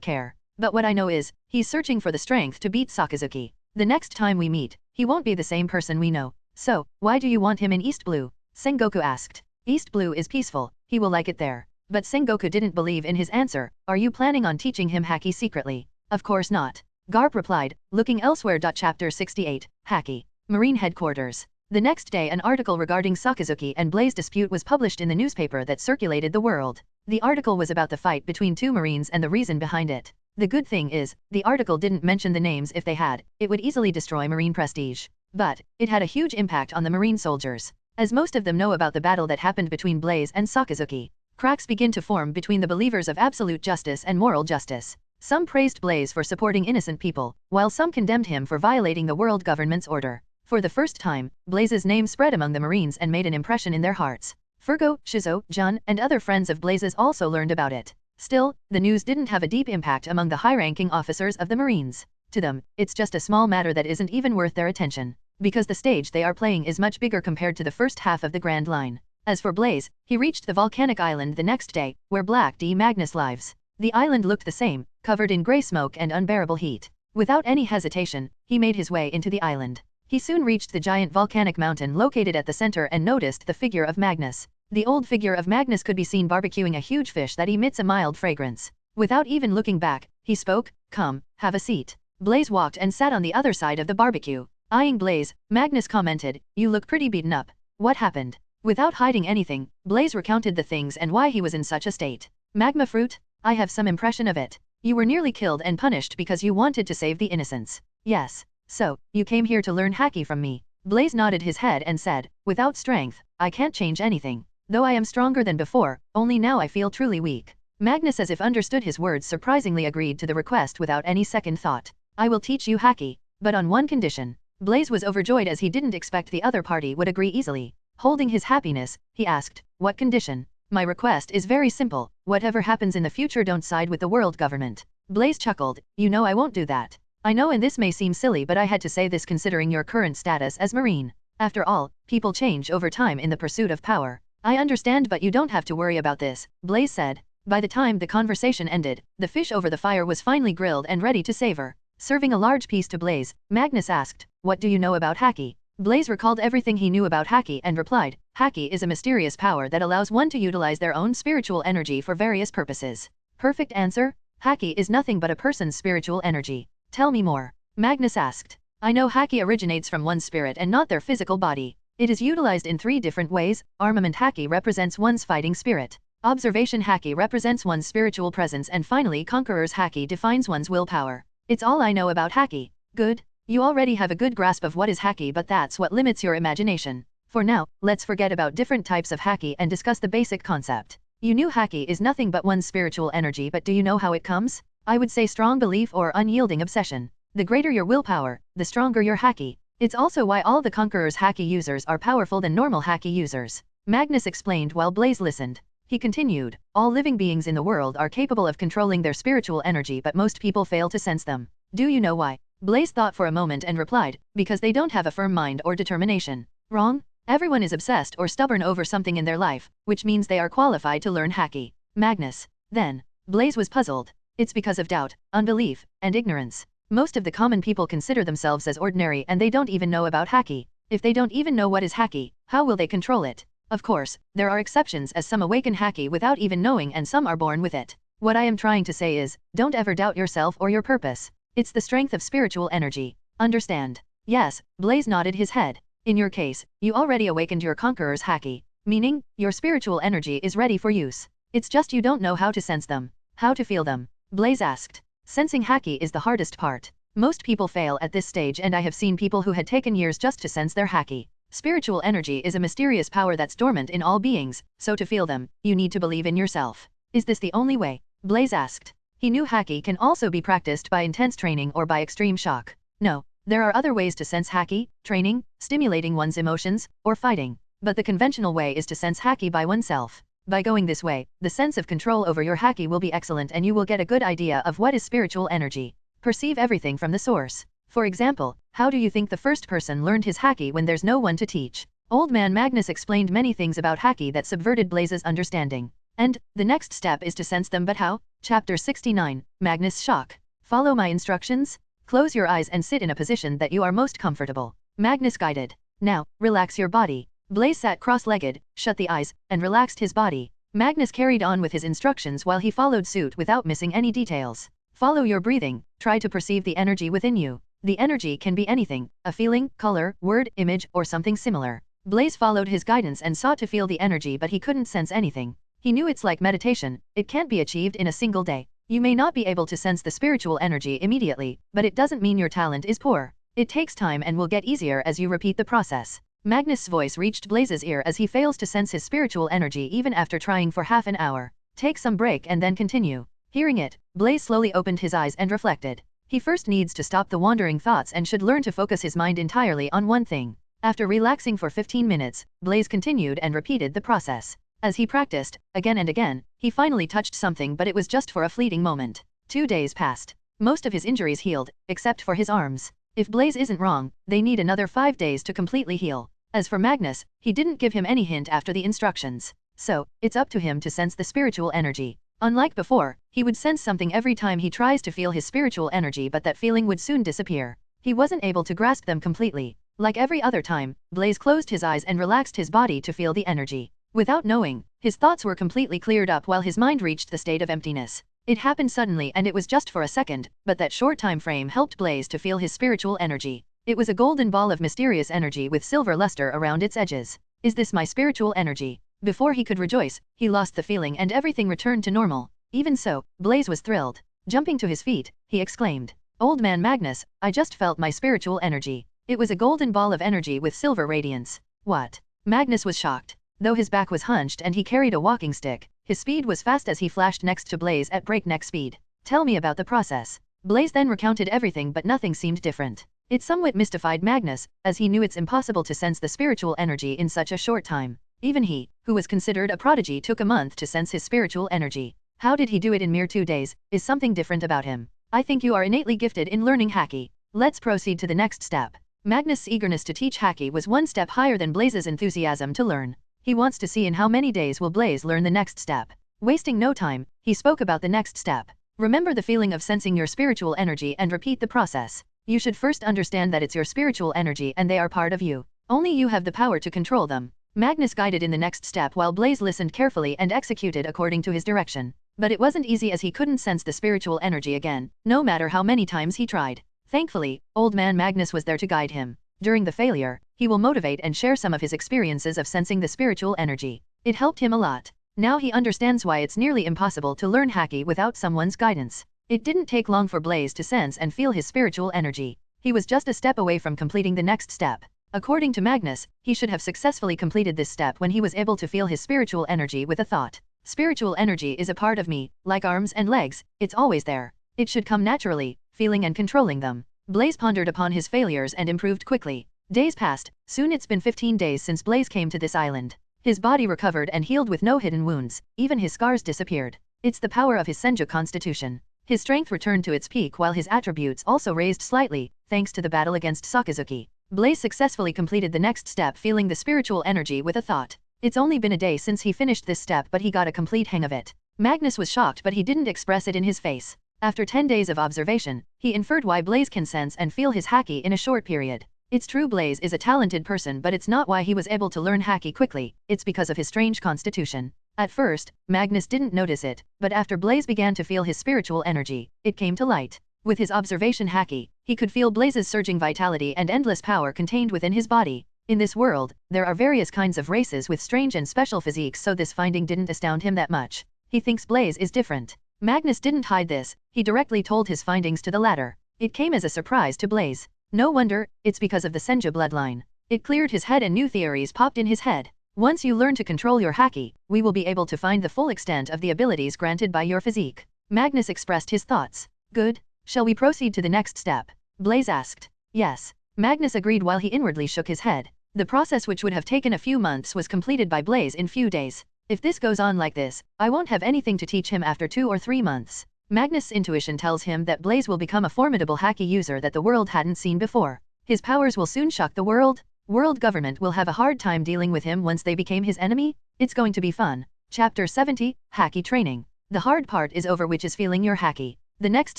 care. But what I know is, he's searching for the strength to beat Sakazuki. The next time we meet, he won't be the same person we know. So, why do you want him in East Blue? Sengoku asked. East Blue is peaceful, he will like it there. But Sengoku didn't believe in his answer. Are you planning on teaching him Haki secretly? Of course not. Garp replied, looking elsewhere. Chapter 68, Haki. Marine Headquarters. The next day an article regarding Sakazuki and Blaze dispute was published in the newspaper that circulated the world. The article was about the fight between 2 Marines and the reason behind it. The good thing is, the article didn't mention the names. If they had, it would easily destroy Marine prestige. But, it had a huge impact on the Marine soldiers. As most of them know about the battle that happened between Blaze and Sakazuki, cracks begin to form between the believers of absolute justice and moral justice. Some praised Blaze for supporting innocent people, while some condemned him for violating the world government's order. For the first time, Blaze's name spread among the Marines and made an impression in their hearts. Furgo, Shizo, Jun, and other friends of Blaze's also learned about it. Still, the news didn't have a deep impact among the high-ranking officers of the Marines. To them, it's just a small matter that isn't even worth their attention. because the stage they are playing is much bigger compared to the first half of the Grand Line. As for Blaze, he reached the volcanic island the next day, where Black D. Magnus lives. The island looked the same, covered in grey smoke and unbearable heat. Without any hesitation, he made his way into the island. He soon reached the giant volcanic mountain located at the center and noticed the figure of Magnus. The old figure of Magnus could be seen barbecuing a huge fish that emits a mild fragrance. Without even looking back, he spoke, "Come, have a seat." Blaze walked and sat on the other side of the barbecue. Eyeing Blaze, Magnus commented, "You look pretty beaten up. What happened?" Without hiding anything, Blaze recounted the things and why he was in such a state. "Magma fruit? I have some impression of it. You were nearly killed and punished because you wanted to save the innocents." "Yes. So, you came here to learn Haki from me." Blaze nodded his head and said, "Without strength, I can't change anything. Though I am stronger than before, only now I feel truly weak." Magnus, as if understood his words, surprisingly agreed to the request without any second thought. "I will teach you Haki, but on one condition." Blaze was overjoyed as he didn't expect the other party would agree easily. Holding his happiness, he asked, "What condition?" "My request is very simple. Whatever happens in the future, don't side with the world government." Blaze chuckled, "You know I won't do that." "I know, and this may seem silly, but I had to say this considering your current status as Marine. After all, people change over time in the pursuit of power." "I understand, but you don't have to worry about this," Blaze said. By the time the conversation ended, the fish over the fire was finally grilled and ready to savor. Serving a large piece to Blaze, Magnus asked, "What do you know about Haki?" Blaze recalled everything he knew about Haki and replied, "Haki is a mysterious power that allows one to utilize their own spiritual energy for various purposes." Perfect answer. Haki is nothing but a person's spiritual energy. "Tell me more," Magnus asked. "I know Haki originates from one's spirit and not their physical body. It is utilized in 3 different ways. Armament Haki represents one's fighting spirit. Observation Haki represents one's spiritual presence, and finally Conqueror's Haki defines one's willpower. It's all I know about Haki." "Good. You already have a good grasp of what is Haki, but that's what limits your imagination. For now, let's forget about different types of Haki and discuss the basic concept. You knew Haki is nothing but one's spiritual energy, but do you know how it comes? I would say strong belief or unyielding obsession. The greater your willpower, the stronger your Haki. It's also why all the Conqueror's Haki users are powerful than normal Haki users." Magnus explained while Blaze listened. He continued, "All living beings in the world are capable of controlling their spiritual energy, but most people fail to sense them. Do you know why?" Blaze thought for a moment and replied, "Because they don't have a firm mind or determination." "Wrong. Everyone is obsessed or stubborn over something in their life, which means they are qualified to learn Haki." Magnus. Then, Blaze was puzzled. "It's because of doubt, unbelief, and ignorance. Most of the common people consider themselves as ordinary and they don't even know about Haki. If they don't even know what is Haki, how will they control it? Of course, there are exceptions, as some awaken Haki without even knowing and some are born with it. What I am trying to say is, don't ever doubt yourself or your purpose. It's the strength of spiritual energy. Understand?" "Yes," Blaze nodded his head. "In your case, you already awakened your Conqueror's Haki, meaning, your spiritual energy is ready for use. It's just you don't know how to sense them." "How to feel them?" Blaze asked. "Sensing Haki is the hardest part. Most people fail at this stage, and I have seen people who had taken years just to sense their Haki. Spiritual energy is a mysterious power that's dormant in all beings, so to feel them, you need to believe in yourself." "Is this the only way?" Blaze asked. He knew Haki can also be practiced by intense training or by extreme shock. No, there are other ways to sense Haki: training, stimulating one's emotions, or fighting. But the conventional way is to sense Haki by oneself. By going this way, the sense of control over your Haki will be excellent and you will get a good idea of what is spiritual energy. Perceive everything from the source. For example, how do you think the first person learned his Haki when there's no one to teach? Old Man Magnus explained many things about Haki that subverted Blaze's understanding. And, the next step is to sense them, but how? Chapter 69, Magnus' Shock. Follow my instructions? Close your eyes and sit in a position that you are most comfortable. Magnus guided. Now, relax your body. Blaze sat cross-legged, shut the eyes, and relaxed his body. Magnus carried on with his instructions while he followed suit without missing any details. Follow your breathing, try to perceive the energy within you. The energy can be anything, a feeling, color, word, image, or something similar. Blaze followed his guidance and sought to feel the energy, but he couldn't sense anything. He knew it's like meditation, it can't be achieved in a single day. You may not be able to sense the spiritual energy immediately, but it doesn't mean your talent is poor. It takes time and will get easier as you repeat the process. Magnus' voice reached Blaze's ear as he fails to sense his spiritual energy even after trying for half an hour. Take some break and then continue. Hearing it, Blaze slowly opened his eyes and reflected. He first needs to stop the wandering thoughts and should learn to focus his mind entirely on one thing. After relaxing for 15 minutes, Blaze continued and repeated the process. As he practiced, again and again, he finally touched something, but it was just for a fleeting moment. 2 days passed. Most of his injuries healed, except for his arms. If Blaze isn't wrong, they need another 5 days to completely heal. As for Magnus, he didn't give him any hint after the instructions. So, it's up to him to sense the spiritual energy. Unlike before, he would sense something every time he tries to feel his spiritual energy, but that feeling would soon disappear. He wasn't able to grasp them completely. Like every other time, Blaze closed his eyes and relaxed his body to feel the energy. Without knowing, his thoughts were completely cleared up while his mind reached the state of emptiness. It happened suddenly and it was just for a second, but that short time frame helped Blaze to feel his spiritual energy. It was a golden ball of mysterious energy with silver luster around its edges. Is this my spiritual energy? Before he could rejoice, he lost the feeling and everything returned to normal. Even so, Blaze was thrilled. Jumping to his feet, he exclaimed, "Old man Magnus, I just felt my spiritual energy." It was a golden ball of energy with silver radiance. What? Magnus was shocked. Though his back was hunched and he carried a walking stick, his speed was fast as he flashed next to Blaze at breakneck speed. "Tell me about the process." Blaze then recounted everything, but nothing seemed different. It somewhat mystified Magnus, as he knew it's impossible to sense the spiritual energy in such a short time. Even he, who was considered a prodigy, took a month to sense his spiritual energy. How did he do it in mere 2 days? Is something different about him? I think you are innately gifted in learning Haki. Let's proceed to the next step. Magnus' eagerness to teach Haki was one step higher than Blaze's enthusiasm to learn. He wants to see in how many days will Blaze learn the next step. Wasting no time, he spoke about the next step. Remember the feeling of sensing your spiritual energy and repeat the process. You should first understand that it's your spiritual energy and they are part of you. Only you have the power to control them. Magnus guided in the next step while Blaze listened carefully and executed according to his direction. But it wasn't easy as he couldn't sense the spiritual energy again, no matter how many times he tried. Thankfully, old man Magnus was there to guide him. During the failure, he will motivate and share some of his experiences of sensing the spiritual energy. It helped him a lot. Now he understands why it's nearly impossible to learn Haki without someone's guidance. It didn't take long for Blaze to sense and feel his spiritual energy. He was just a step away from completing the next step. According to Magnus, he should have successfully completed this step when he was able to feel his spiritual energy with a thought. Spiritual energy is a part of me, like arms and legs, it's always there. It should come naturally, feeling and controlling them. Blaze pondered upon his failures and improved quickly. Days passed, soon it's been 15 days since Blaze came to this island. His body recovered and healed with no hidden wounds, even his scars disappeared. It's the power of his Senju constitution. His strength returned to its peak while his attributes also raised slightly, thanks to the battle against Sakazuki. Blaze successfully completed the next step feeling the spiritual energy with a thought. It's only been a day since he finished this step but he got a complete hang of it. Magnus was shocked but he didn't express it in his face. After 10 days of observation, he inferred why Blaze can sense and feel his Haki in a short period. It's true Blaze is a talented person but it's not why he was able to learn Haki quickly, it's because of his strange constitution. At first, Magnus didn't notice it, but after Blaze began to feel his spiritual energy, it came to light. With his observation Haki, he could feel Blaze's surging vitality and endless power contained within his body. In this world, there are various kinds of races with strange and special physiques, so this finding didn't astound him that much. He thinks Blaze is different. Magnus didn't hide this, he directly told his findings to the latter. It came as a surprise to Blaze. No wonder, it's because of the Senju bloodline. It cleared his head and new theories popped in his head. Once you learn to control your Haki, we will be able to find the full extent of the abilities granted by your physique. Magnus expressed his thoughts. Good. Shall we proceed to the next step? Blaze asked. Yes. Magnus agreed while he inwardly shook his head. The process which would have taken a few months was completed by Blaze in few days. If this goes on like this, I won't have anything to teach him after 2 or 3 months. Magnus' intuition tells him that Blaze will become a formidable Haki user that the world hadn't seen before. His powers will soon shock the world. World government will have a hard time dealing with him once they became his enemy. It's going to be fun. Chapter 70, Haki Training. The hard part is over, which is feeling your Haki. The next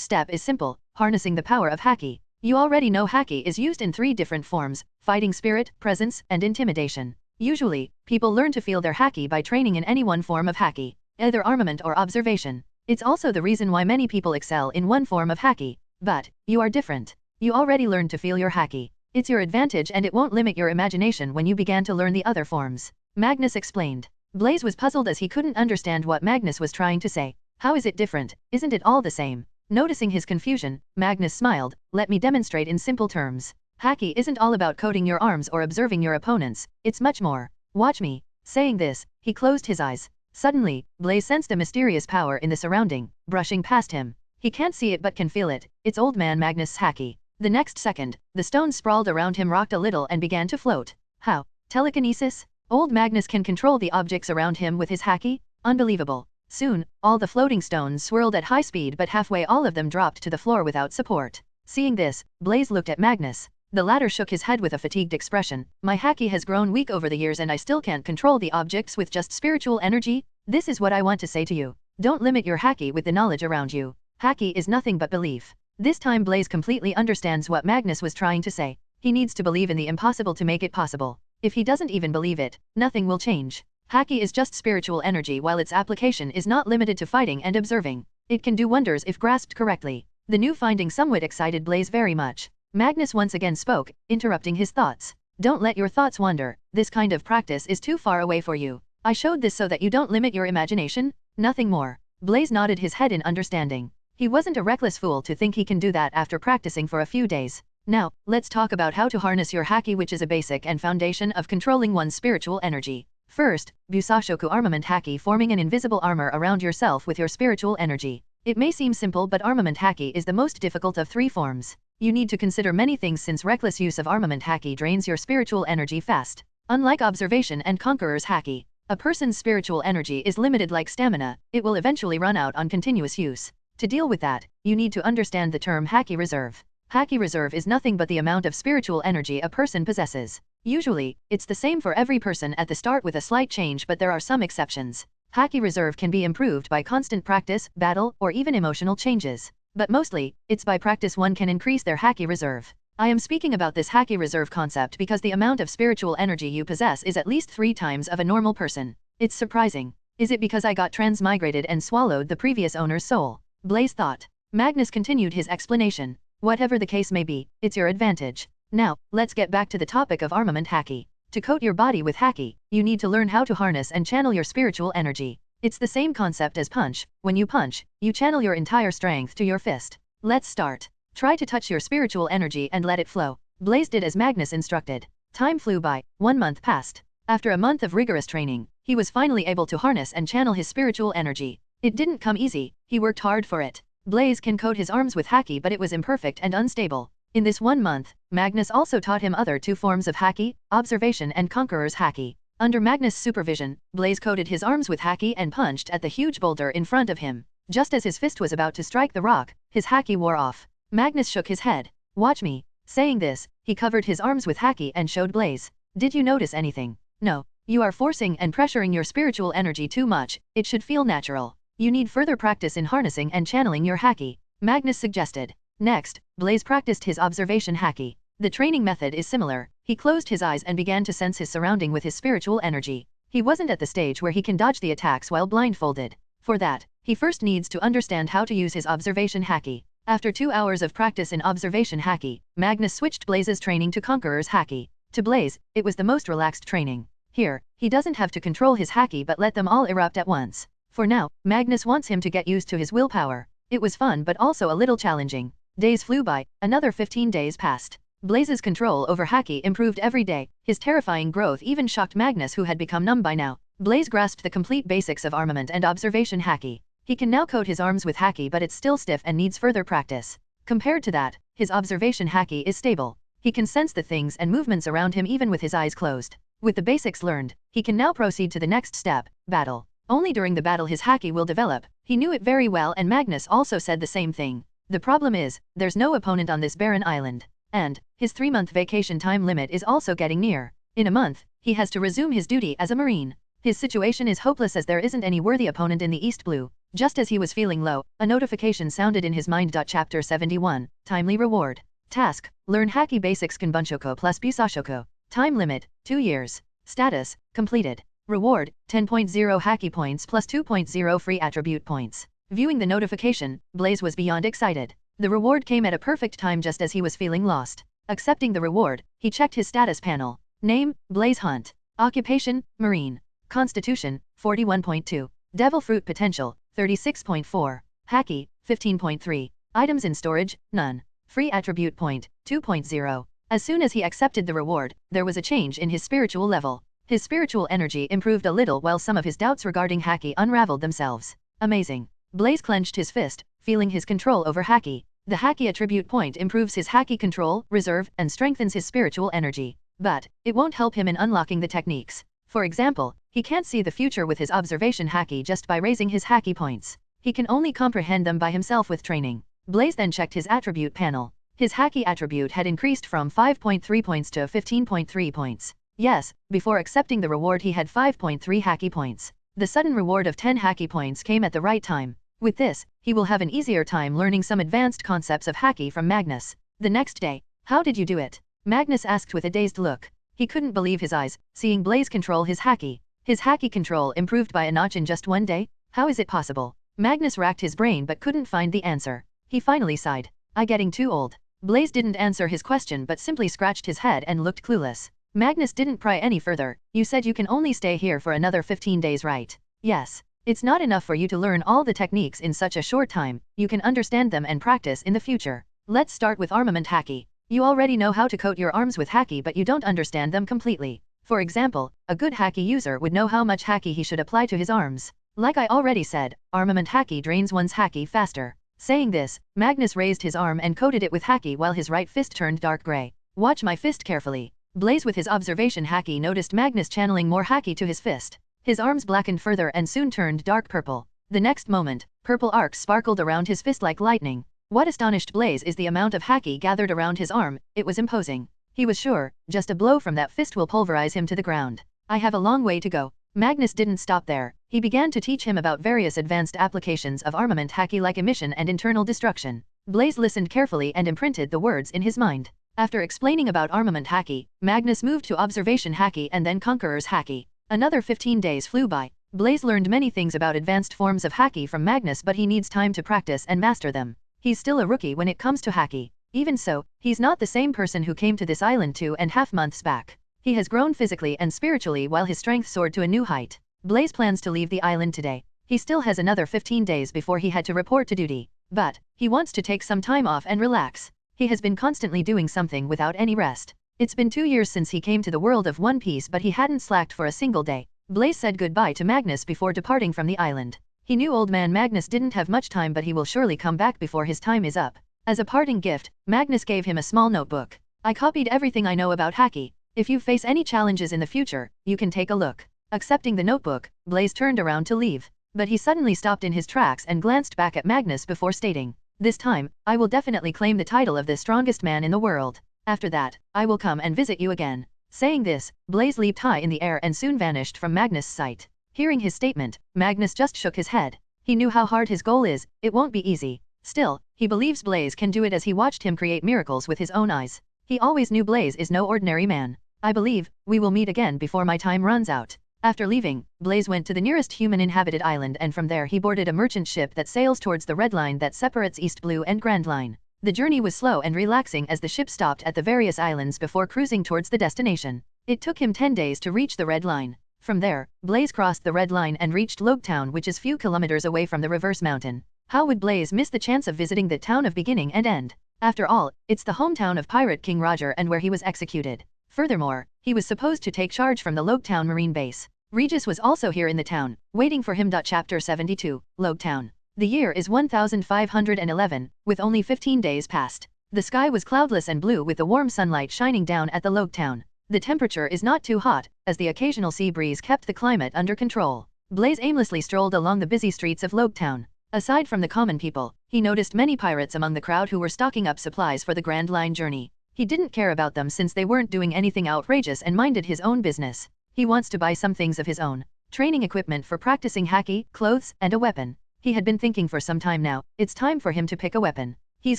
step is simple, harnessing the power of Haki. You already know Haki is used in 3 different forms: fighting spirit, presence, and intimidation. Usually, people learn to feel their Haki by training in any one form of Haki, either armament or observation. It's also the reason why many people excel in one form of Haki. But, you are different. You already learned to feel your Haki. It's your advantage and it won't limit your imagination when you began to learn the other forms. Magnus explained. Blaze was puzzled as he couldn't understand what Magnus was trying to say. How is it different? Isn't it all the same? Noticing his confusion, Magnus smiled. Let me demonstrate in simple terms. Haki isn't all about coding your arms or observing your opponents, it's much more. Watch me. Saying this, he closed his eyes. Suddenly, Blaze sensed a mysterious power in the surrounding, brushing past him. He can't see it but can feel it. It's old man Magnus' Haki. The next second, the stones sprawled around him rocked a little and began to float. How? Telekinesis? Old Magnus can control the objects around him with his Haki? Unbelievable. Soon, all the floating stones swirled at high speed, but halfway all of them dropped to the floor without support. Seeing this, Blaze looked at Magnus. The latter shook his head with a fatigued expression. My haki has grown weak over the years and I still can't control the objects with just spiritual energy. This is what I want to say to you. Don't limit your haki with the knowledge around you. Haki is nothing but belief. This time Blaze completely understands what Magnus was trying to say. He needs to believe in the impossible to make it possible. If he doesn't even believe it, nothing will change. Haki is just spiritual energy while its application is not limited to fighting and observing. It can do wonders if grasped correctly. The new finding somewhat excited Blaze very much. Magnus once again spoke, interrupting his thoughts. Don't let your thoughts wander. This kind of practice is too far away for you. I showed this so that you don't limit your imagination, nothing more. Blaze nodded his head in understanding. He wasn't a reckless fool to think he can do that after practicing for a few days. Now, let's talk about how to harness your haki, which is a basic and foundation of controlling one's spiritual energy. First, Busashoku armament haki, forming an invisible armor around yourself with your spiritual energy. It may seem simple, but armament haki is the most difficult of three forms. You need to consider many things since reckless use of armament haki drains your spiritual energy fast. Unlike observation and conqueror's haki, a person's spiritual energy is limited like stamina, it will eventually run out on continuous use. To deal with that, you need to understand the term haki reserve. Haki reserve is nothing but the amount of spiritual energy a person possesses. Usually, it's the same for every person at the start with a slight change, but there are some exceptions. Haki reserve can be improved by constant practice, battle, or even emotional changes. But mostly, it's by practice one can increase their haki reserve. I am speaking about this haki reserve concept because the amount of spiritual energy you possess is at least 3 times of a normal person. It's surprising. Is it because I got transmigrated and swallowed the previous owner's soul? Blaze thought. Magnus continued his explanation. Whatever the case may be, it's your advantage. Now, let's get back to the topic of armament haki. To coat your body with haki, you need to learn how to harness and channel your spiritual energy. It's the same concept as punch. When you punch, you channel your entire strength to your fist. Let's start. Try to touch your spiritual energy and let it flow. Blaze did as Magnus instructed. Time flew by. 1 month passed. After a month of rigorous training, he was finally able to harness and channel his spiritual energy. It didn't come easy, he worked hard for it. Blaze can coat his arms with haki, but it was imperfect and unstable. In this 1 month, Magnus also taught him other 2 forms of haki, observation and conqueror's haki. Under Magnus' supervision, Blaze coated his arms with haki and punched at the huge boulder in front of him. Just as his fist was about to strike the rock, his haki wore off. Magnus shook his head. Watch me. Saying this, he covered his arms with haki and showed Blaze. Did you notice anything? No. You are forcing and pressuring your spiritual energy too much, it should feel natural. You need further practice in harnessing and channeling your haki, Magnus suggested. Next, Blaze practiced his observation haki. The training method is similar. He closed his eyes and began to sense his surrounding with his spiritual energy. He wasn't at the stage where he can dodge the attacks while blindfolded. For that, he first needs to understand how to use his observation haki. After 2 hours of practice in observation haki, Magnus switched Blaze's training to conqueror's haki. To Blaze, it was the most relaxed training. Here, he doesn't have to control his haki but let them all erupt at once. For now, Magnus wants him to get used to his willpower. It was fun but also a little challenging. Days flew by, another 15 days passed. Blaze's control over haki improved every day. His terrifying growth even shocked Magnus, who had become numb by now. Blaze grasped the complete basics of armament and observation haki. He can now coat his arms with haki, but it's still stiff and needs further practice. Compared to that, his observation haki is stable. He can sense the things and movements around him even with his eyes closed. With the basics learned, he can now proceed to the next step, battle. Only during the battle his haki will develop. He knew it very well, and Magnus also said the same thing. The problem is, there's no opponent on this barren island. And, his 3-month vacation time limit is also getting near. In a month, he has to resume his duty as a marine. His situation is hopeless as there isn't any worthy opponent in the East Blue. Just as he was feeling low, a notification sounded in his mind. Chapter 71, Timely Reward. Task, Learn Haki Basics Kanbunshoko plus Busashoko. Time limit, 2 years. Status, completed. Reward, 10.0 Haki points plus 2.0 free attribute points. Viewing the notification, Blaze was beyond excited. The reward came at a perfect time just as he was feeling lost. Accepting the reward, he checked his status panel. Name, Blaze Hunt. Occupation, Marine. Constitution, 41.2. Devil Fruit Potential, 36.4. Haki, 15.3. Items in storage, none. Free attribute point, 2.0. As soon as he accepted the reward, there was a change in his spiritual level. His spiritual energy improved a little while some of his doubts regarding haki unraveled themselves. Amazing. Blaze clenched his fist, feeling his control over haki. The haki attribute point improves his haki control, reserve, and strengthens his spiritual energy. But, it won't help him in unlocking the techniques. For example, he can't see the future with his observation haki just by raising his haki points. He can only comprehend them by himself with training. Blaze then checked his attribute panel. His haki attribute had increased from 5.3 points to 15.3 points. Yes, before accepting the reward he had 5.3 haki points. The sudden reward of 10 haki points came at the right time. With this, he will have an easier time learning some advanced concepts of haki from Magnus. The next day, "How did you do it?" Magnus asked with a dazed look. He couldn't believe his eyes, seeing Blaze control his haki. His haki control improved by a notch in just one day? How is it possible? Magnus racked his brain but couldn't find the answer. He finally sighed. "I getting too old." Blaze didn't answer his question but simply scratched his head and looked clueless. Magnus didn't pry any further. "You said you can only stay here for another 15 days, right?" "Yes. It's not enough for you to learn all the techniques in such a short time, you can understand them and practice in the future. Let's start with armament haki. You already know how to coat your arms with haki but you don't understand them completely. For example, a good haki user would know how much haki he should apply to his arms. Like I already said, armament haki drains one's haki faster." Saying this, Magnus raised his arm and coated it with haki while his right fist turned dark gray. "Watch my fist carefully." Blaze with his observation haki noticed Magnus channeling more haki to his fist. His arms blackened further and soon turned dark purple. The next moment, purple arcs sparkled around his fist like lightning. What astonished Blaze is the amount of haki gathered around his arm, it was imposing. He was sure, just a blow from that fist will pulverize him to the ground. "I have a long way to go." Magnus didn't stop there. He began to teach him about various advanced applications of armament haki like emission and internal destruction. Blaze listened carefully and imprinted the words in his mind. After explaining about armament haki, Magnus moved to observation haki and then conqueror's haki. Another 15 days flew by. Blaze learned many things about advanced forms of haki from Magnus but he needs time to practice and master them. He's still a rookie when it comes to haki. Even so, he's not the same person who came to this island 2.5 months back. He has grown physically and spiritually while his strength soared to a new height. Blaze plans to leave the island today. He still has another 15 days before he had to report to duty. But, he wants to take some time off and relax. He has been constantly doing something without any rest. It's been 2 years since he came to the world of One Piece but he hadn't slacked for a single day. Blaze said goodbye to Magnus before departing from the island. He knew old man Magnus didn't have much time but he will surely come back before his time is up. As a parting gift, Magnus gave him a small notebook. "I copied everything I know about haki. If you face any challenges in the future, you can take a look." Accepting the notebook, Blaze turned around to leave. But he suddenly stopped in his tracks and glanced back at Magnus before stating, "This time, I will definitely claim the title of the strongest man in the world. After that, I will come and visit you again." Saying this, Blaze leaped high in the air and soon vanished from Magnus' sight. Hearing his statement, Magnus just shook his head. He knew how hard his goal is, it won't be easy. Still, he believes Blaze can do it as he watched him create miracles with his own eyes. He always knew Blaze is no ordinary man. "I believe, we will meet again before my time runs out." After leaving, Blaze went to the nearest human-inhabited island and from there he boarded a merchant ship that sails towards the red line that separates East Blue and Grand Line. The journey was slow and relaxing as the ship stopped at the various islands before cruising towards the destination. It took him 10 days to reach the red line. From there, Blaze crossed the red line and reached Logetown, which is few kilometers away from the reverse mountain. How would Blaze miss the chance of visiting the town of beginning and end? After all, it's the hometown of Pirate King Roger and where he was executed. Furthermore, he was supposed to take charge from the Logetown Marine Base. Regis was also here in the town, waiting for him. Chapter 72, Logetown. The year is 1511, with only 15 days past. The sky was cloudless and blue with the warm sunlight shining down at the Logetown. The temperature is not too hot, as the occasional sea breeze kept the climate under control. Blaze aimlessly strolled along the busy streets of Logetown. Aside from the common people, he noticed many pirates among the crowd who were stocking up supplies for the Grand Line journey. He didn't care about them since they weren't doing anything outrageous and minded his own business. He wants to buy some things of his own. Training equipment for practicing haki, clothes, and a weapon. He had been thinking for some time now, it's time for him to pick a weapon. He's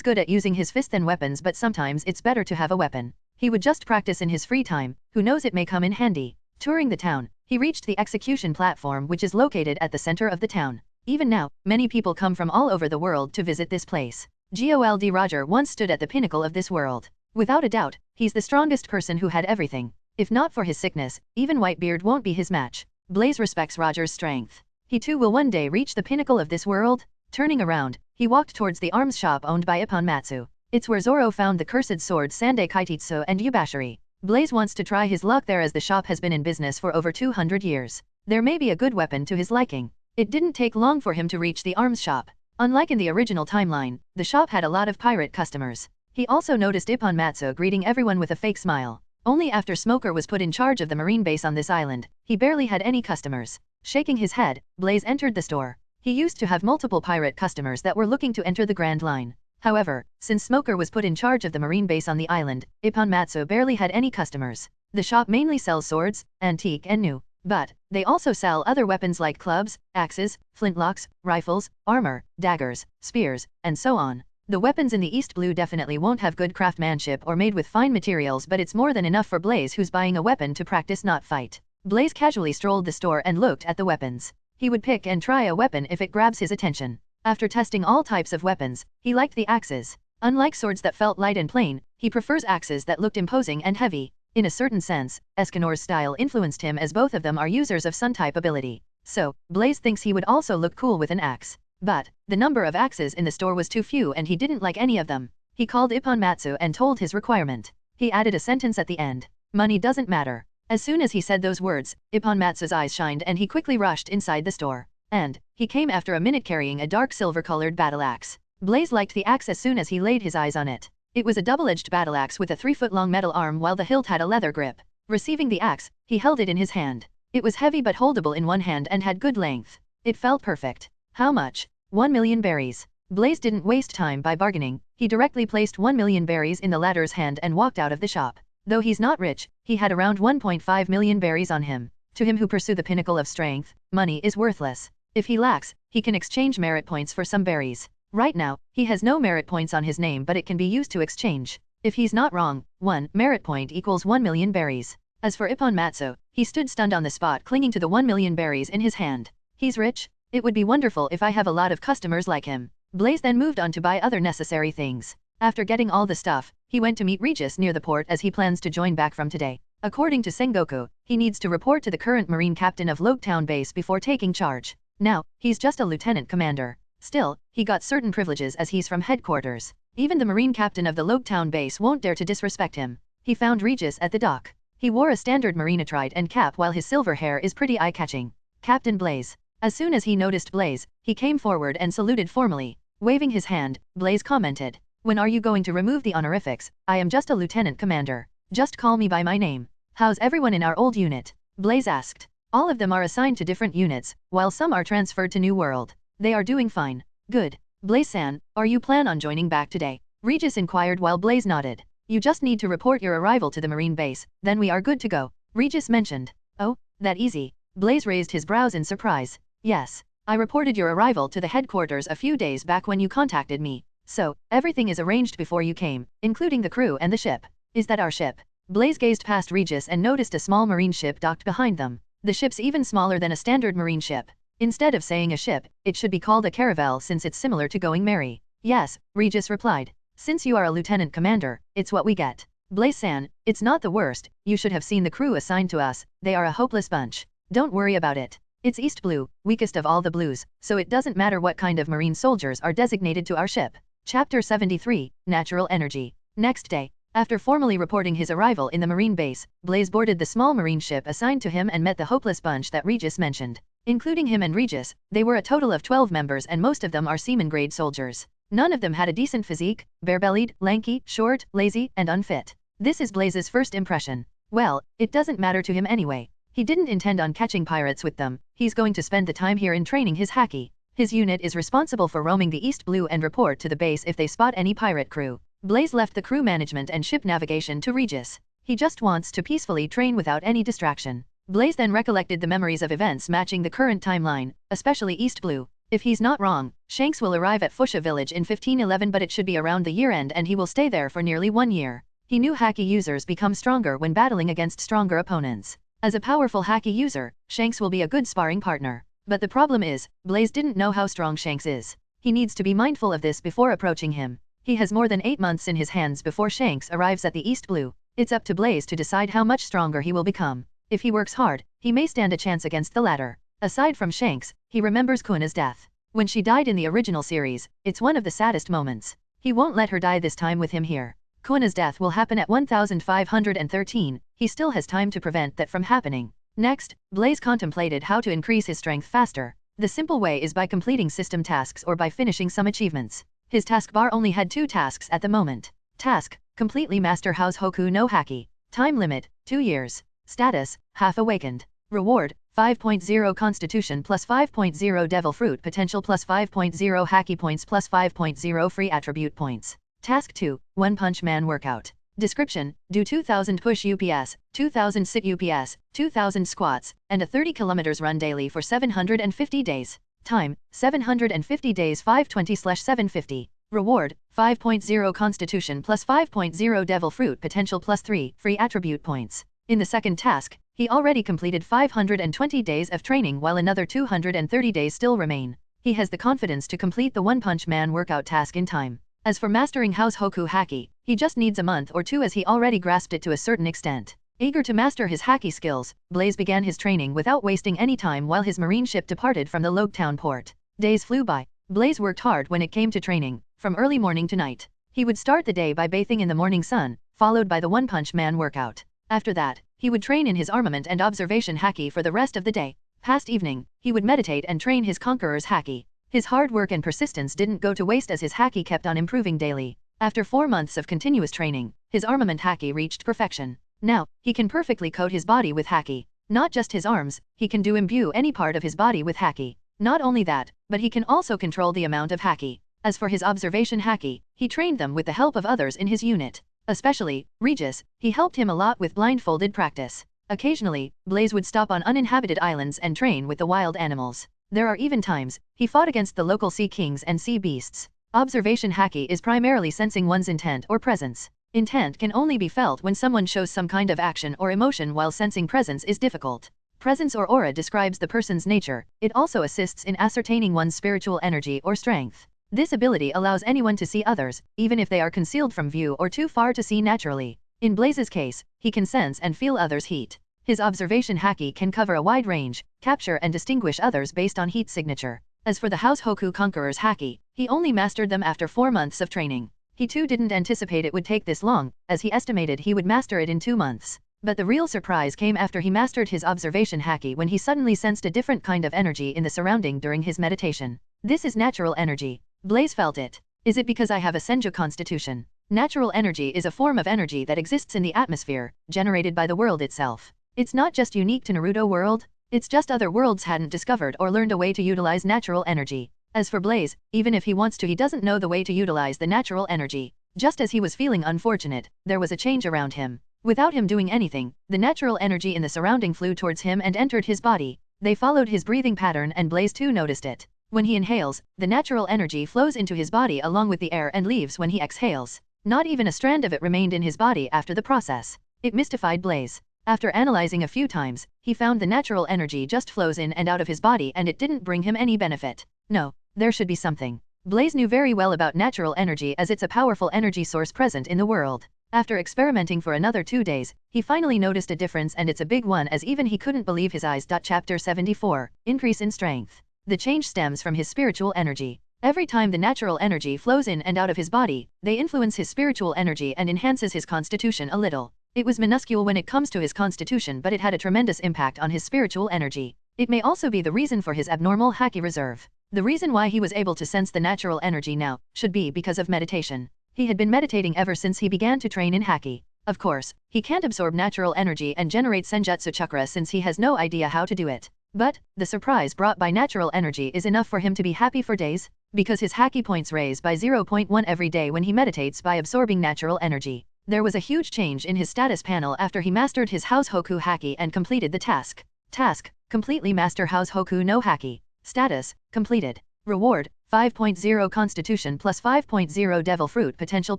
good at using his fists and weapons but sometimes it's better to have a weapon. He would just practice in his free time, who knows it may come in handy. Touring the town, he reached the execution platform which is located at the center of the town. Even now, many people come from all over the world to visit this place. Gold Roger once stood at the pinnacle of this world. Without a doubt, he's the strongest person who had everything. If not for his sickness, even Whitebeard won't be his match. Blaze respects Roger's strength. He too will one day reach the pinnacle of this world. Turning around, he walked towards the arms shop owned by Ippon Matsu. It's where Zoro found the cursed swords Sandai Kaititsu and Yubashiri. Blaze wants to try his luck there as the shop has been in business for over 200 years. There may be a good weapon to his liking. It didn't take long for him to reach the arms shop. Unlike in the original timeline, the shop had a lot of pirate customers. He also noticed Ippon Matsu greeting everyone with a fake smile. Only after Smoker was put in charge of the marine base on this island, he barely had any customers. Shaking his head, Blaze entered the store. He used to have multiple pirate customers that were looking to enter the Grand Line. However, since Smoker was put in charge of the marine base on the island, Ipponmatsu barely had any customers. The shop mainly sells swords, antique and new, but they also sell other weapons like clubs, axes, flintlocks, rifles, armor, daggers, spears, and so on. The weapons in the East Blue definitely won't have good craftsmanship or made with fine materials, but it's more than enough for Blaze, who's buying a weapon to practice not fight. Blaze casually strolled the store and looked at the weapons. He would pick and try a weapon if it grabs his attention. After testing all types of weapons, he liked the axes. Unlike swords that felt light and plain, he prefers axes that looked imposing and heavy. In a certain sense, Escanor's style influenced him, as both of them are users of Sun-type ability. So, Blaze thinks he would also look cool with an axe. But the number of axes in the store was too few and he didn't like any of them. He called Ipponmatsu and told his requirement. He added a sentence at the end. Money doesn't matter. As soon as he said those words, Ipponmatsu's eyes shined and he quickly rushed inside the store. And he came after a minute carrying a dark silver-colored battle axe. Blaze liked the axe as soon as he laid his eyes on it. It was a double-edged battle axe with a 3-foot-long metal arm while the hilt had a leather grip. Receiving the axe, he held it in his hand. It was heavy but holdable in one hand and had good length. It felt perfect. How much? 1 million berries. Blaze didn't waste time by bargaining. He directly placed 1 million berries in the latter's hand and walked out of the shop. Though he's not rich, he had around 1.5 million berries on him. To him who pursue the pinnacle of strength, money is worthless. If he lacks, he can exchange merit points for some berries. Right now, he has no merit points on his name, but it can be used to exchange. If he's not wrong, 1 merit point equals 1 million berries. As for Ipponmatsu, he stood stunned on the spot, clinging to the 1 million berries in his hand. He's rich? It would be wonderful if I have a lot of customers like him. Blaze then moved on to buy other necessary things. After getting all the stuff, he went to meet Regis near the port, as he plans to join back from today. According to Sengoku, he needs to report to the current marine captain of Loketown base before taking charge. Now, he's just a lieutenant commander. Still, he got certain privileges as he's from headquarters. Even the marine captain of the Loketown base won't dare to disrespect him. He found Regis at the dock. He wore a standard marine attire and cap while his silver hair is pretty eye-catching. Captain Blaze. As soon as he noticed Blaze, he came forward and saluted formally. Waving his hand, Blaze commented, "When are you going to remove the honorifics? I am just a lieutenant commander. Just call me by my name." "How's everyone in our old unit?" Blaze asked. "All of them are assigned to different units, while some are transferred to New World. They are doing fine." "Good. Blaze-san, are you plan on joining back today?" Regis inquired while Blaze nodded. "You just need to report your arrival to the marine base, then we are good to go," Regis mentioned. "Oh, that easy?" Blaze raised his brows in surprise. "Yes. I reported your arrival to the headquarters a few days back when you contacted me. So, everything is arranged before you came, including the crew and the ship." "Is that our ship?" Blaze gazed past Regis and noticed a small marine ship docked behind them. The ship's even smaller than a standard marine ship. Instead of saying a ship, it should be called a caravel since it's similar to Going Merry. "Yes," Regis replied. "Since you are a lieutenant commander, it's what we get." "Blaze-san, it's not the worst. You should have seen the crew assigned to us. They are a hopeless bunch. Don't worry about it. It's East Blue, weakest of all the blues, so it doesn't matter what kind of marine soldiers are designated to our ship." Chapter 73, Natural Energy. Next day, after formally reporting his arrival in the marine base, Blaze boarded the small marine ship assigned to him and met the hopeless bunch that Regis mentioned. Including him and Regis, they were a total of 12 members and most of them are seaman-grade soldiers. None of them had a decent physique, bare-bellied, lanky, short, lazy, and unfit. This is Blaze's first impression. Well, it doesn't matter to him anyway. He didn't intend on catching pirates with them. He's going to spend the time here in training his haki. His unit is responsible for roaming the East Blue and report to the base if they spot any pirate crew. Blaze left the crew management and ship navigation to Regis. He just wants to peacefully train without any distraction. Blaze then recollected the memories of events matching the current timeline, especially East Blue. If he's not wrong, Shanks will arrive at Fuchsia Village in 1511, but it should be around the year end and he will stay there for nearly 1 year. He knew haki users become stronger when battling against stronger opponents. As a powerful haki user, Shanks will be a good sparring partner. But the problem is, Blaze didn't know how strong Shanks is. He needs to be mindful of this before approaching him. He has more than 8 months in his hands before Shanks arrives at the East Blue. It's up to Blaze to decide how much stronger he will become. If he works hard, he may stand a chance against the latter. Aside from Shanks, he remembers Kuna's death. When she died in the original series, it's one of the saddest moments. He won't let her die this time with him here. Kuna's death will happen at 1513, he still has time to prevent that from happening. Next, Blaze contemplated how to increase his strength faster. The simple way is by completing system tasks or by finishing some achievements. His taskbar only had 2 tasks at the moment. Task: completely master House Hoku no Haki. Time limit: 2 years. Status: half awakened. Reward: 5.0 Constitution plus 5.0 Devil Fruit Potential plus 5.0 Hacky Points plus 5.0 Free Attribute Points. Task 2, One Punch Man Workout. Description: do 2000 push UPS, 2000 sit UPS, 2000 squats, and a 30 km run daily for 750 days. Time: 750 days 520/750. Reward: 5.0 Constitution plus 5.0 Devil Fruit Potential plus 3 Free Attribute Points. In the second task, he already completed 520 days of training while another 230 days still remain. He has the confidence to complete the One Punch Man workout task in time. As for mastering House Hoku Haki, he just needs a month or two as he already grasped it to a certain extent. Eager to master his haki skills, Blaze began his training without wasting any time while his marine ship departed from the Loketown port. Days flew by. Blaze worked hard when it came to training, from early morning to night. He would start the day by bathing in the morning sun, followed by the One Punch Man workout. After that, he would train in his armament and observation haki for the rest of the day. Past evening, he would meditate and train his conqueror's haki. His hard work and persistence didn't go to waste as his haki kept on improving daily. After 4 months of continuous training, his armament haki reached perfection. Now, he can perfectly coat his body with haki. Not just his arms, he can imbue any part of his body with haki. Not only that, but he can also control the amount of haki. As for his observation haki, he trained them with the help of others in his unit. Especially, Regis, he helped him a lot with blindfolded practice. Occasionally, Blaze would stop on uninhabited islands and train with the wild animals. There are even times, he fought against the local sea kings and sea beasts. Observation haki is primarily sensing one's intent or presence. Intent can only be felt when someone shows some kind of action or emotion, while sensing presence is difficult. Presence or aura describes the person's nature. It also assists in ascertaining one's spiritual energy or strength. This ability allows anyone to see others, even if they are concealed from view or too far to see naturally. In Blaze's case, he can sense and feel others' heat. His observation haki can cover a wide range, capture and distinguish others based on heat signature. As for the House Hoku Conqueror's haki, he only mastered them after 4 months of training. He too didn't anticipate it would take this long, as he estimated he would master it in 2 months. But the real surprise came after he mastered his observation haki, when he suddenly sensed a different kind of energy in the surrounding during his meditation. This is natural energy. Blaze felt it. Is it because I have a Senju constitution? Natural energy is a form of energy that exists in the atmosphere, generated by the world itself. It's not just unique to Naruto world, it's just other worlds hadn't discovered or learned a way to utilize natural energy. As for Blaze, even if he wants to, he doesn't know the way to utilize the natural energy. Just as he was feeling unfortunate, there was a change around him. Without him doing anything, the natural energy in the surrounding flew towards him and entered his body. They followed his breathing pattern and Blaze too noticed it. When he inhales, the natural energy flows into his body along with the air and leaves when he exhales. Not even a strand of it remained in his body after the process. It mystified Blaze. After analyzing a few times, he found the natural energy just flows in and out of his body and it didn't bring him any benefit. No, there should be something. Blaze knew very well about natural energy, as it's a powerful energy source present in the world. After experimenting for another 2 days, he finally noticed a difference, and it's a big one, as even he couldn't believe his eyes. Chapter 74, Increase in Strength. The change stems from his spiritual energy. Every time the natural energy flows in and out of his body, they influence his spiritual energy and enhances his constitution a little. It was minuscule when it comes to his constitution, but it had a tremendous impact on his spiritual energy. It may also be the reason for his abnormal haki reserve. The reason why he was able to sense the natural energy now should be because of meditation. He had been meditating ever since he began to train in haki. Of course, he can't absorb natural energy and generate senjutsu chakra since he has no idea how to do it. But the surprise brought by natural energy is enough for him to be happy for days, because his haki points raise by 0.1 every day when he meditates by absorbing natural energy. There was a huge change in his status panel after he mastered his House Hoku haki and completed the task. Task: completely master House Hoku no haki. Status: completed. Reward: 5.0 Constitution plus 5.0 Devil Fruit Potential